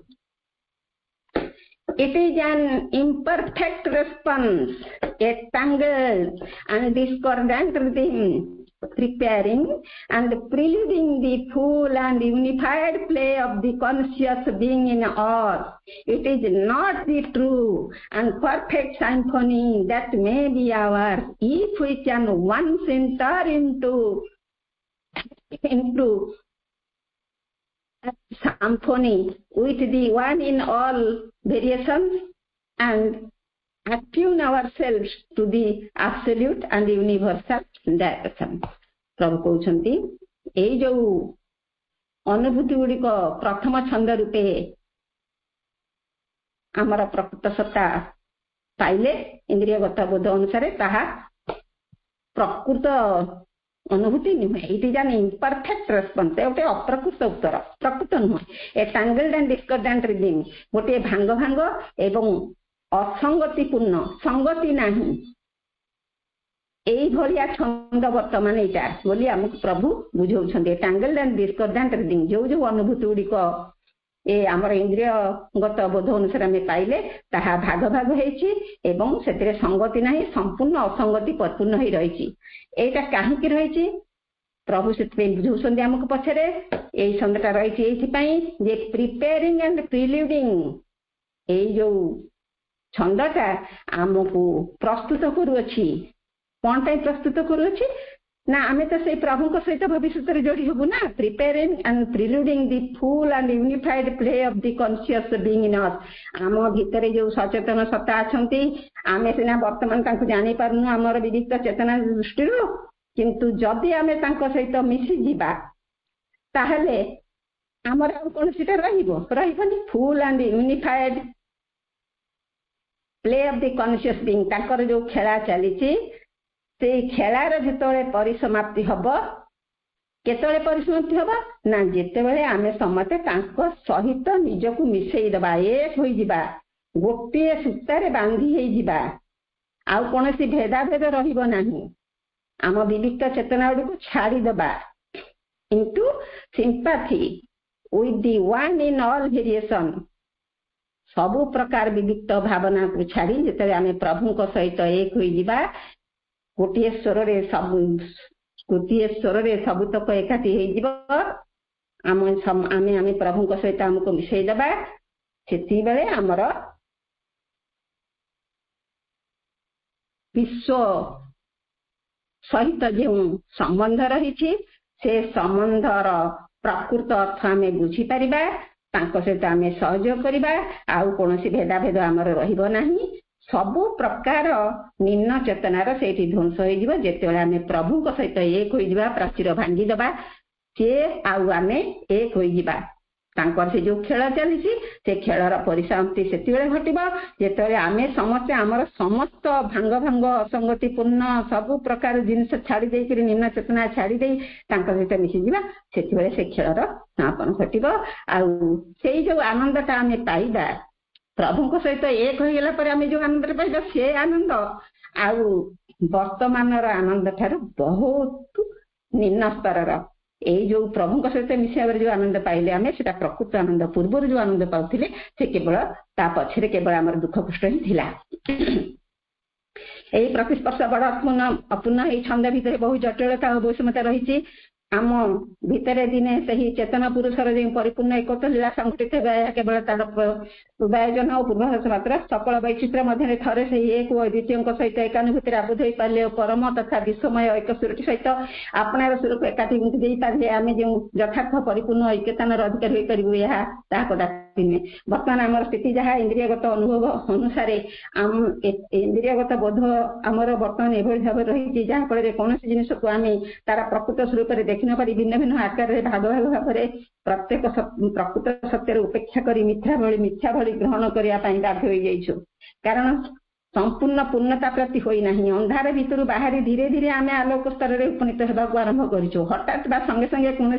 it is an imperfect response, a tangled and discordant rhythm, preparing and preluding the full and unified play of the conscious being in us. It is not the true and perfect symphony that may be ours if we can once enter into improve symphony with the one in all variations and attune ourselves to the absolute and universal direction. प्रभु कहउछंती एई जो अनुभूति गुड़ी को प्रथम छंद रूपे आमर प्रकृत सत्ता पाइले इंद्रियगत बोध अनुसार ताहा प्रकृत अनुभूति नुहे. It is an imperfect response. गोटे अप्रकृत उत्तर, प्रकृत नुहे. ए टैंगल्ड एंड डिस्कॉर्डेंट रिदम, गोटे भांग भांग एवं असंगतिपूर्ण, संगति नाही, एई भलिया छंद वर्तमान एटा बोली हमक प्रभु बुझौछन्ते. टैंगल्ड एंड डिस्कॉर्डेंट रिदम जो जो अनुभूति गुडी को ए आमर इंद्रियगत बोध अनुसार आम पाइले ताहा भाग भाग होइछि एवं सेतिरे संगति नाही, संपूर्ण असंगति परिपूर्ण होई रहिछि. एटा काहेकि रहिछि प्रभु सेति बुझौछन्ते हमक पछरे. एई छंदटा रहिछि एथि पई जे प्रिपेयरिंग एंड प्रिल्यूडिंग, एई जो छंदटा हमकु प्रस्तुत करूछि. कोन पई प्रस्तुत करूछि ना आमे तो से प्रभु को सहित भविष्य रे जोड़ी हबु ना. Preparing and preluding the full and unified play of the conscious being in us. आम भितरे जो सचेतन सत्ता अछंती आमे सिना वर्तमान तांको जानि पारुनु हमर विविध चेतना दृष्टि रो, किंतु जदि आमे तांको सहित मिसि जिबा ताहले हमर कोन सिटा रहिबनी. Full and unified play of the conscious being तांकर जो खेला चलीची से खेलार जिते परिसमाप्ति हम केतले परिसमाप्ति हम ना जिते आमे समते सहित निजक मिसई दबा, एक होई जिबा, गोटे सूतारे बांधी हेई जिबा, आउ कोनोसी भेदाभेद रहिबो नाही. आम विविक्त चेतना गुडी को छाड़ी दबा into sympathy with the one in all variation. सबु प्रकार विविक्त भावना को छाड़ी जिते आमे प्रभु को सहित एक होई जिबा, गोटे स्वर रे सबुतक एकाठी आमे प्रभु सहित आमको मिसई दबा. सेती बेले आमर विश्व सहित जो संबंध रही से संबंधर प्रकृत अर्थ आमे बुझी परिबा, तांको सहित आमे सहयोग करिबा, आउ कोनोसी भेदाभेद आमर रहिबो नाही. सबु प्रकार निम्न चेतनार से ध्वंस हो जिते आम प्रभु सहित एक हो प्राचीर भांगी दबा, सी आउ आम एक हो से जो खेल चली से खेलर परिसमाप्ति से घटब जिते आम समस्ते आमर समस्त भांग भांग असंगतिपूर्ण सबु प्रकार जिनस छाड़ी निम्न चेतना छाड़ी सहित मिसीजा से खेलर समापन घटब. आउ से जो आनंदटा आम पाइबा प्रभु सहित एक होगला पर आम जो आनंद पाइबा से आनंद आउ वर्तमान आनंद ठार बहुत निम्न स्तर. ये जो प्रभु सहित मिसा जो आनंद पाइले आम से प्रकृत आनंद पूर्व जो आनंद पाउथिले से केवल ता पछरे केवल आमर दुख कष्ट ही थिला. यही प्रतिस्पर्श बड़ अपूर्ण ये छंद भितर बहुत जटिलता और वैषमता रही. आम भितर दिने से चेतन पुरुषर जो परिपूर्ण एक लीला संघटित केवल तार पूर्वायोजन और पूर्वाभास मात्र सकल वैचित्र मध्य थे से एक और द्वितीय सहित एकानुभूति आबुद्ध हो पारे परम तथा विश्वमय ऐक्य स्वरूप सहित आपणार स्वरूप एकाठी दे पारे आम जो यथार्थ परिपूर्ण ऐक्यतार अधिकारी हो पारू यह कदापि नुहे. बर्तमान आम स्थिति जहाँ इंद्रियगत अनुभव अनुसार आम इंद्रियगत बोध आमर बर्तमान एभली भाव रही जहाँफल कौन जिनिस को आम तार प्रकृत स्वरूप देखि न पारि भिन्न भिन्न आकार भाग भाग भाव प्रत्येक प्रकृत सत्य उपेक्षा कर मिथ्या भली ग्रहण करने बाध्य हो जाइछु. कारण संपूर्ण पूर्णता प्राप्ति होना अंधार भितर बाहरी धीरे धीरे आम आलोक स्तर में उपनीत होगा आरंभ करूँ. हठात संगे संगे कौन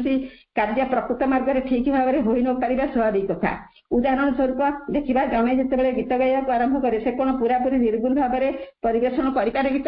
कार्य प्रकृत मार्ग में ठीक भाव में हो न पार स्वाभाविक कथा. उदाहरण स्वरूप देखा जमे जिते गीत गाइबा आरंभ करे से कौन पूरापूरी निर्गुण भाव में परिवेशन करे गीत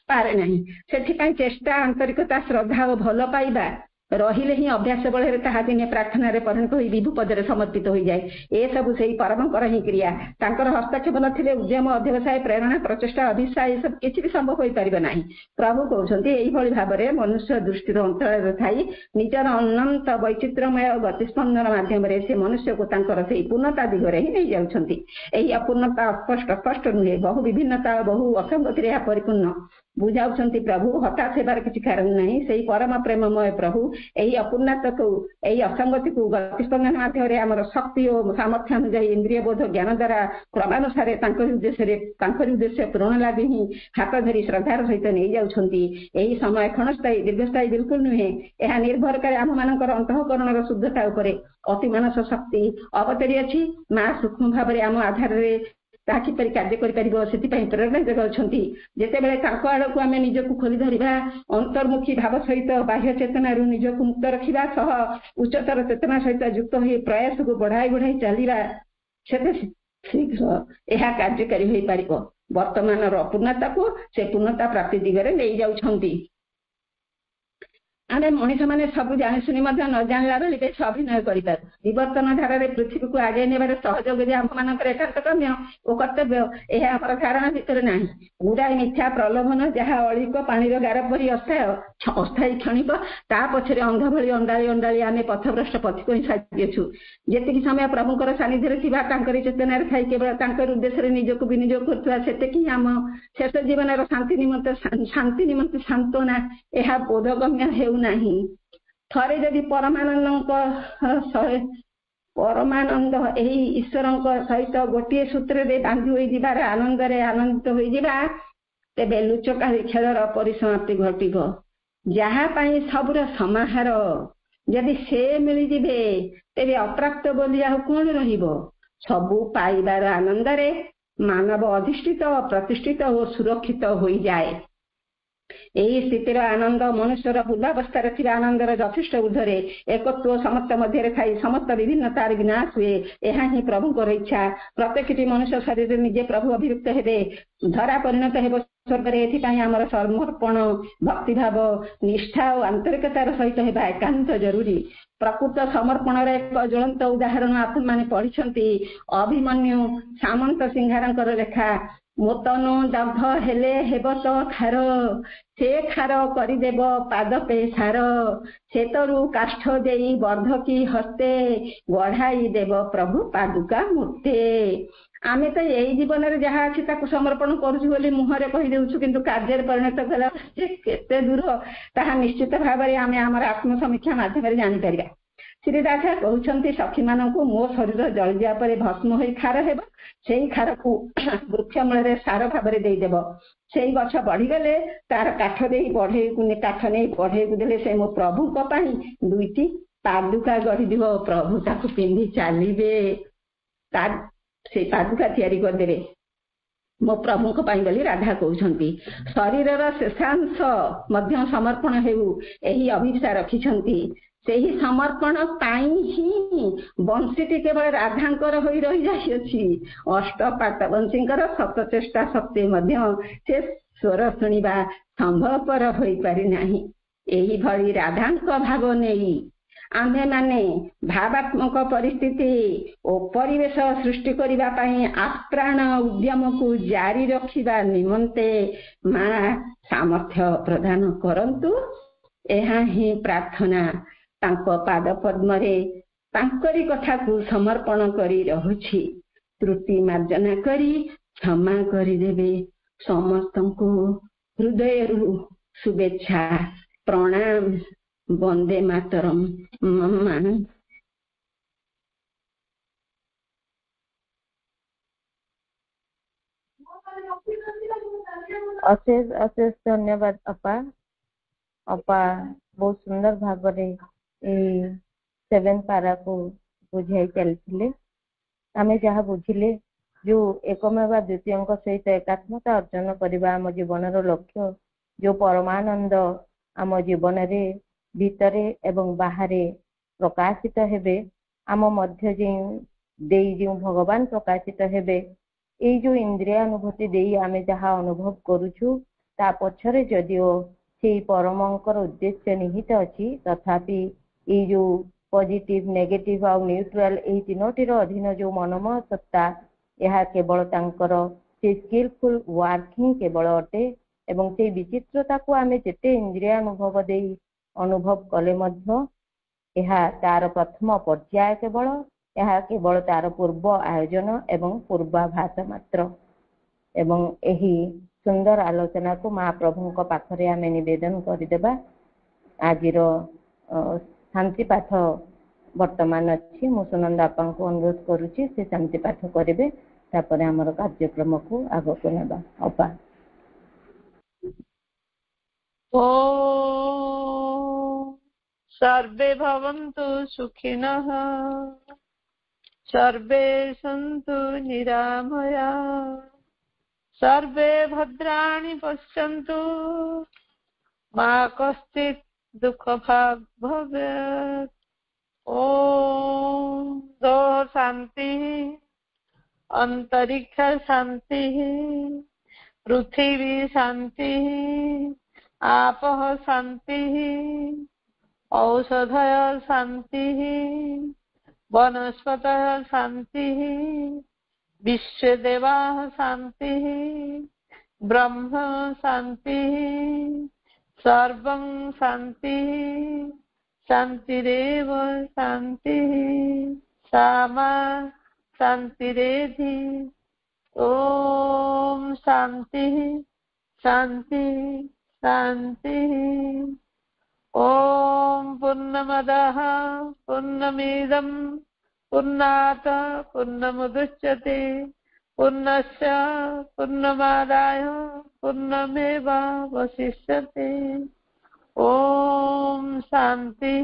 पारे नहीं. से चेष्टा आंतरिकता श्रद्धा और भल पाइबा रहिले ही अभ्यास बल दिने प्रार्थना परिणत हो विभु पदरे समर्पित हो जाए. ए सबू से परमकर ही क्रिया तांकर हस्तक्षेप नथिले उद्यम अध्यवसाय प्रेरणा प्रचेषा अभिशा ये सब किसी भी संभव हो पार ना. प्रभु कहते यही भाव में मनुष्य दृष्टि अंतराल थाई निजर अनंत वैचित्रमय गतिस्पंदन माध्यम से मनुष्य को से पूर्णता दिगरे ही नहीं जाउछंती. यही अपूर्णता स्पष्ट स्पष्ट नुहे, बहु विभिन्नता बहु असंगति परिपूर्ण ବୁଝାଉଛନ୍ତି ପ୍ରଭୁ ହତାଶ ହେବାର କିଛି କାରଣ ନାହିଁ। ସେଇ ପରମ ପ୍ରେମମୟ ପ୍ରଭୁ ଏହି ଅପୂର୍ଣ୍ଣତାକୁ ଏହି ଅସଙ୍ଗତିକୁ ଗତିସ୍ପନ୍ଦନ ମାଧ୍ୟମରେ ଆମର ଶକ୍ତି ଓ ସାମର୍ଥ୍ୟ ଅନୁଯାୟୀ ଇନ୍ଦ୍ରିୟ ବୋଧ ଜ୍ଞାନ ଦ୍ୱାରା କ୍ରମାନୁସାରେ ତାଙ୍କରି ଉଦ୍ଦେଶ୍ୟ ପୂରଣ ଲାଗି ହିଁ ହାତ ଧରି ଶ୍ରଦ୍ଧାର ସହିତ ନେଇଯାଉଛନ୍ତି। ଏହି ସମୟ କ୍ଷଣସ୍ଥାୟୀ ଦୀର୍ଘସ୍ଥାୟୀ ବିଲକୁଲ ନୁହେଁ। ଏହା ନିର୍ଭର କରେ ଆମମାନଙ୍କର ଅନ୍ତଃକରଣର ଶୁଦ୍ଧତା ଉପରେ। ଅତି ମାନସ ଶକ୍ତି ଅବତରି ଅଛି। ମା ସୂକ୍ଷ୍ମ ଭାବରେ ଆମ ଆଧାରରେ ତାହା କିପରି କାର୍ଯ୍ୟ କରିପାରିବ ସେଥିପାଇଁ ପ୍ରେରଣା ଯୋଗାଉଛନ୍ତି। ଯେତେବେଳେ ତାଙ୍କ ଆଡ଼କୁ ଆମେ ନିଜକୁ ଖୋଲି ଧରିବା, ଅନ୍ତର୍ମୁଖୀ ଭାବ ସହିତ ବାହ୍ୟ ଚେତନାରୁ ନିଜକୁ ମୁକ୍ତ ରଖିବା ସହ ଉଚ୍ଚତର ଚେତନା ସହିତ ଯୁକ୍ତ ହୋଇ ପ୍ରୟାସକୁ ବଢାଇ ଚାଲିବା, ସେତେ ଶୀଘ୍ର ଏହା କାର୍ଯ୍ୟକାରୀ ହୋଇପାରିବ। ବର୍ତ୍ତମାନର ଅପୂର୍ଣ୍ଣତାକୁ ସେ ପୂର୍ଣ୍ଣତା ପ୍ରାପ୍ତି ଦିଗରେ ନେଇଯାଉଛନ୍ତି। ଆମେ ମଣିଷ ମାନେ ସବୁ ଜାଣିଶୁଣି ମଧ୍ୟ ନ ଜାଣିଲା ଭଳି ବେଶ ଅଭିନୟ କରିପାରୁ। ବିବର୍ତ୍ତନ ଧାରାରେ ପୃଥିବୀକୁ ଆଗେଇ ନେବାରେ ସହଯୋଗ ଯେ ଆମମାନଙ୍କର ଏକାନ୍ତ କାମ୍ୟ ଓ କର୍ତ୍ତବ୍ୟ, ଏହା ଆମର ଧାରଣା ଭିତରେ ନାହିଁ। ଗୁଡାଏ ମିଥ୍ୟା ପ୍ରଲୋଭନ ଯାହା ଅଳିକ ପାଣିର ଗାର ପରି ଅସ୍ଥାୟୀ କ୍ଷଣିକ, ତା ପଛରେ ଅନ୍ଧ ଭଳି ଅଣ୍ଡାଳି ଆମେ ପଥଭ୍ରଷ୍ଟ ପଥିକ ହିଁ ସାଜିଅଛୁ। ଯେତିକି ସମୟ ପ୍ରଭୁଙ୍କର ସାନ୍ନିଧ୍ୟରେ ଥିବା, ତାଙ୍କରି ଚେତନାରେ ଥାଇ କେବଳ ତାଙ୍କରି ଉଦ୍ଦେଶ୍ୟରେ ନିଜକୁ ବିନିଯୋଗ କରୁଥିବା, ସେତିକି ଆମ ଶେଷ ଜୀବନର ଶାନ୍ତି ନିମନ୍ତେ ସାନ୍ତ୍ୱନା। ଏହା ବୋଧଗମ୍ୟ ହେଉନାହିଁ। ଥରେ ଯଦି ପରମାନନ୍ଦ ଏହି ଈଶ୍ୱରଙ୍କ ସହିତ ଗୋଟିଏ ସୂତ୍ରରେ ବାନ୍ଧି ହୋଇଯିବାର ଆନନ୍ଦରେ ଆନନ୍ଦିତ ହୋଇଯିବା, ତେବେ ଲୁଚକାଳି ଖେଳର ପରିସମାପ୍ତି ଘଟିବ। ଯାହା ପାଇଁ ସବୁର ସମାହାର, ଯଦି ସେ ମିଳିଯିବେ ତେବେ ଅପ୍ରାପ୍ତ ବୋଲି ଆଉ କଣ ରହିବ? ସବୁ ପାଇବାର ଆନନ୍ଦରେ ମାନବ ଅଧିଷ୍ଠିତ, ପ୍ରତିଷ୍ଠିତ ଓ ସୁରକ୍ଷିତ ହୋଇଯାଏ। ଏହି ସ୍ଥିତିର ଆନନ୍ଦ ମନୁଷ୍ୟର ପୂର୍ବାବସ୍ଥାରେ ଥିବା ଆନନ୍ଦର ଯଥେଷ୍ଟ ଊର୍ଦ୍ଧ୍ୱରେ। ଏକତ୍ୱ ସମସ୍ତ ମଧ୍ୟରେ ଥାଇ ସମସ୍ତ ବିଭିନ୍ନତାର ବିନାଶ ହୁଏ। ଏହା ହିଁ ପ୍ରଭୁଙ୍କର ଇଚ୍ଛା। ପ୍ରତ୍ୟେକଟି ମନୁଷ୍ୟ ଶରୀରରେ ନିଜେ ପ୍ରଭୁ ଅଭିଭୁକ୍ତ ହେବେ, ଧରା ପରିଣତ ହେବ ସ୍ୱର୍ଗରେ। ଏଥିପାଇଁ ଆମର ସମର୍ପଣ, ଭକ୍ତିଭାବ, ନିଷ୍ଠା ଓ ଆନ୍ତରିକତାର ସହିତ ହେବା ଏକାନ୍ତ ଜରୁରୀ। ପ୍ରକୃତ ସମର୍ପଣର ଏକ ଜ୍ୱଳନ୍ତ ଉଦାହରଣ ଆପଣମାନେ ପଢିଛନ୍ତି। ଅଭିମନ୍ୟୁ ସାମନ୍ତ ସିଂହାରଙ୍କର ଲେଖା। ମୋତନୁ ଦଗ୍ଧ ହେଲେ ହେବ ତ ଖାର, ସେ ଖାର କରିଦେବ ପାଦପେ ସାର, ସେତରୁ କାଷ୍ଠ ଦେଇ ବର୍ଦ୍ଧକି ହସ୍ତେ, ଗଢାଇ ଦେବ ପ୍ରଭୁ ପାଦୁକା ମୂର୍ତ୍ତେ। ଆମେ ତ ଏଇ ଜୀବନରେ ଯାହା ଅଛି ତାକୁ ସମର୍ପଣ କରୁଛୁ ବୋଲି ମୁହଁରେ କହିଦେଉଛୁ, କିନ୍ତୁ କାର୍ଯ୍ୟରେ ପରିଣତ କଲା ଯେ କେତେ ଦୂର ତାହା ନିଶ୍ଚିତ ଭାବରେ ଆମେ ଆମର ଆତ୍ମସମୀକ୍ଷା ମାଧ୍ୟମରେ ଜାଣିପାରିବା। ଶ୍ରୀ ରାଧା କହୁଛନ୍ତି ସଖୀମାନଙ୍କୁ, ମୋ ଶରୀର ଜଳିଯିବା ପରେ ଭସ୍ମ ହୋଇ ଖାର ହେବ, ସେଇ ଖାରକୁ ବୃକ୍ଷ ମୂଳରେ ସାର ଭାବରେ ଦେଇଦେବ। ସେଇ ଗଛ ବଢିଗଲେ ତାର କାଠ ନେଇ ବଢେଇକୁ ଦେଲେ ସେ ମୋ ପ୍ରଭୁଙ୍କ ପାଇଁ 2ଟି ପାଦୁକା ଗଢିଯିବ। ପ୍ରଭୁ ତାକୁ ପିନ୍ଧି ଚାଲିବେ, ସେ ପାଦୁକା ତିଆରି କରିଦେବେ ମୋ ପ୍ରଭୁଙ୍କ ପାଇଁ ବୋଲି ରାଧା କହୁଛନ୍ତି। ଶରୀରର ଶେଷାଂଶ ମଧ୍ୟ ସମର୍ପଣ ହେଉ, ଏହି ଅଭିପ୍ସା ରଖିଛନ୍ତି। ସେହି ସମର୍ପଣ ପାଇଁ ହିଁ ବଂଶୀଟି କେବଳ ରାଧାଙ୍କର ହୋଇ ରହିଯାଇଅଛି। ଅଷ୍ଟପାଟବଂଶୀଙ୍କର ଶତ ଚେଷ୍ଟା ସତ୍ତ୍ୱେ ମଧ୍ୟ ସେ ସ୍ୱର ଶୁଣିବା ସମ୍ଭବପର ହୋଇପାରି ନାହିଁ। ଏହିଭଳି ରାଧାଙ୍କ ଭାବ ନେଇ ଆମେମାନେ ଭାବାତ୍ମକ ପରିସ୍ଥିତି ଓ ପରିବେଶ ସୃଷ୍ଟି କରିବା ପାଇଁ ଆପ୍ରାଣ ଉଦ୍ୟମକୁ ଜାରି ରଖିବା ନିମନ୍ତେ ମା ସାମର୍ଥ୍ୟ ପ୍ରଦାନ କରନ୍ତୁ, ଏହା ହିଁ ପ୍ରାର୍ଥନା। ତାଙ୍କ ପାଦ ପଦ୍ମରେ ତାଙ୍କରି କଥାକୁ ସମର୍ପଣ କରି ରହୁଛି। ତ୍ରୁଟି ମାର୍ଜନା କରି କ୍ଷମା କରିଦେବେ। ସମସ୍ତଙ୍କୁ ହୃଦୟରୁ ଶୁଭେଚ୍ଛା, ପ୍ରଣାମ, ବନ୍ଦେ ମାତରମ୍। ମାମା ଅଶେଷ ଅଶେଷ ଧନ୍ୟବାଦ ଅପା। ଅପା ବହୁତ ସୁନ୍ଦର ଭାବରେ ଏଇ 7 ପାରାକୁ ବୁଝାଇ ଚାଲିଥିଲେ। ଆମେ ଯାହା ବୁଝିଲେ, ଯୋଉ ଏକମେବା ଦ୍ୱିତୀୟଙ୍କ ସହିତ ଏକାତ୍ମତା ଅର୍ଜନ କରିବା ଆମ ଜୀବନର ଲକ୍ଷ୍ୟ, ଯୋଉ ପରମାନନ୍ଦ ଆମ ଜୀବନରେ ଭିତରେ ଏବଂ ବାହାରେ ପ୍ରକାଶିତ ହେବେ, ଆମ ମଧ୍ୟ ଯେଉଁ ଭଗବାନ ପ୍ରକାଶିତ ହେବେ, ଏଇ ଯୋଉ ଇନ୍ଦ୍ରିୟାନୁଭୂତି ଦେଇ ଆମେ ଯାହା ଅନୁଭବ କରୁଛୁ, ତା ପଛରେ ଯଦିଓ ସେଇ ପରମଙ୍କର ଉଦ୍ଦେଶ୍ୟ ନିହିତ ଅଛି, ତଥାପି ଏଇ ଯୋଉ ପଜିଟିଭ, ନେଗେଟିଭ ଆଉ ନ୍ୟୁଟ୍ରାଲ, ଏହି ତିନୋଟିର ଅଧୀନ ଯୋଉ ମନୋମୟ ସତ୍ତା, ଏହା କେବଳ ତାଙ୍କର ସେ ସ୍କିଲଫୁଲ ୱାର୍କ ହିଁ କେବଳ ଅଟେ। ଏବଂ ସେଇ ବିଚିତ୍ରତାକୁ ଆମେ ଯେତେ ଇନ୍ଦ୍ରିୟାନୁଭବ ଦେଇ ଅନୁଭବ କଲେ ମଧ୍ୟ ଏହା ତାର ପ୍ରଥମ ପର୍ଯ୍ୟାୟ କେବଳ, ଏହା କେବଳ ତାର ପୂର୍ବ ଆୟୋଜନ ଏବଂ ପୂର୍ବାଭାସ ମାତ୍ର। ଏବଂ ଏହି सुंदर आलोचना को महाप्रभु पाखरे आम निवेदन करदेबा। आज शांति पाठ वर्तमान अच्छी मु सुनंदा आपा को अनुरोध करुच्ची से शांति पाठ करेंगे तापर आमर कार्यक्रम को आग को नेबा। अपा ओ सर्वे भवन्तु सुखिनः सर्वे सन्तु निरामया सर्वे भद्राणि पश्यन्तु मा कश्चित् दुःखभाग् भवेत्। ओम गृह शांति अंतरिक्ष शांति पृथ्वी शांति आपः शांति औषधय शांति वनस्पतयः शांति विश्वदेवाः शांति ब्रह्म शांति सर्वं शांति शांतिरेव शांति सामा शांतिरेधि। ओम शांति शांति शांति। ओम पूर्णमदः पूर्णमिदं पूर्णात् पूर्णमुदच्यते पूर्णस्य पूर्णमादाय पूर्णमेवावशिष्यते। ओम शांति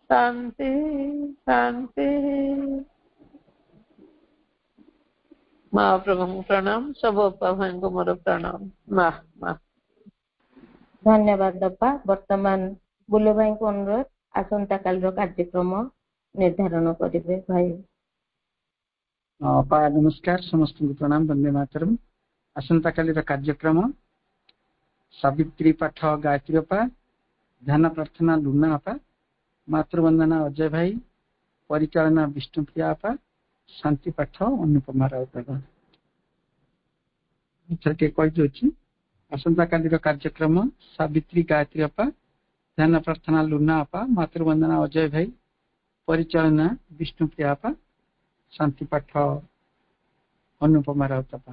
शांति शांति। महाप्रभु प्रणाम सब भाई को मोर प्रणाम। माँ धन्यवाद अप्पा। वर्तमान बुले भाई को अनुरोध आसंता काल कार्यक्रम निर्धारण करेंगे भाई। अपा नमस्कार समस्त को प्रणाम वंदे मातरम। आसंता काली कार्यक्रम सावित्री पाठ गायत्री अपा ध्यान प्रार्थना लुना अपा मातृवंदना अजय भाई परिचालना विष्णुप्रिया अपा शांति पाठ अनुपमा राउत कही आसंता काली कार्यक्रम सावित्री गायत्री अपा ध्यान प्रार्थना लुना अपा मातृवंदना अजय भाई परिचालना विष्णुप्रिया अपा शांति पाठ अनुपमा राउत अपा।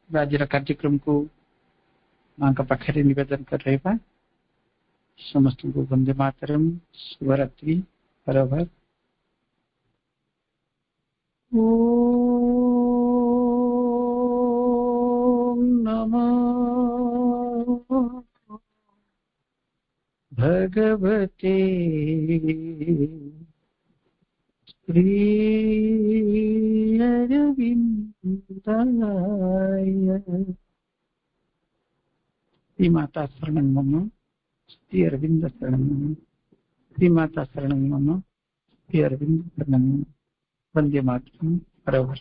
आज कार्यक्रम को माँ का पाखरे निवेदन कर रहे समस्त को वंदे मातरम शुभरात्रि हर हर। ओम नमो भगवते श्री अरविंदाय। श्री माता शरणं मम श्री अरविंद शरणं मम श्री माता शरणं मम श्री अरविंद शरणं मम वंदे मातरम हर हर।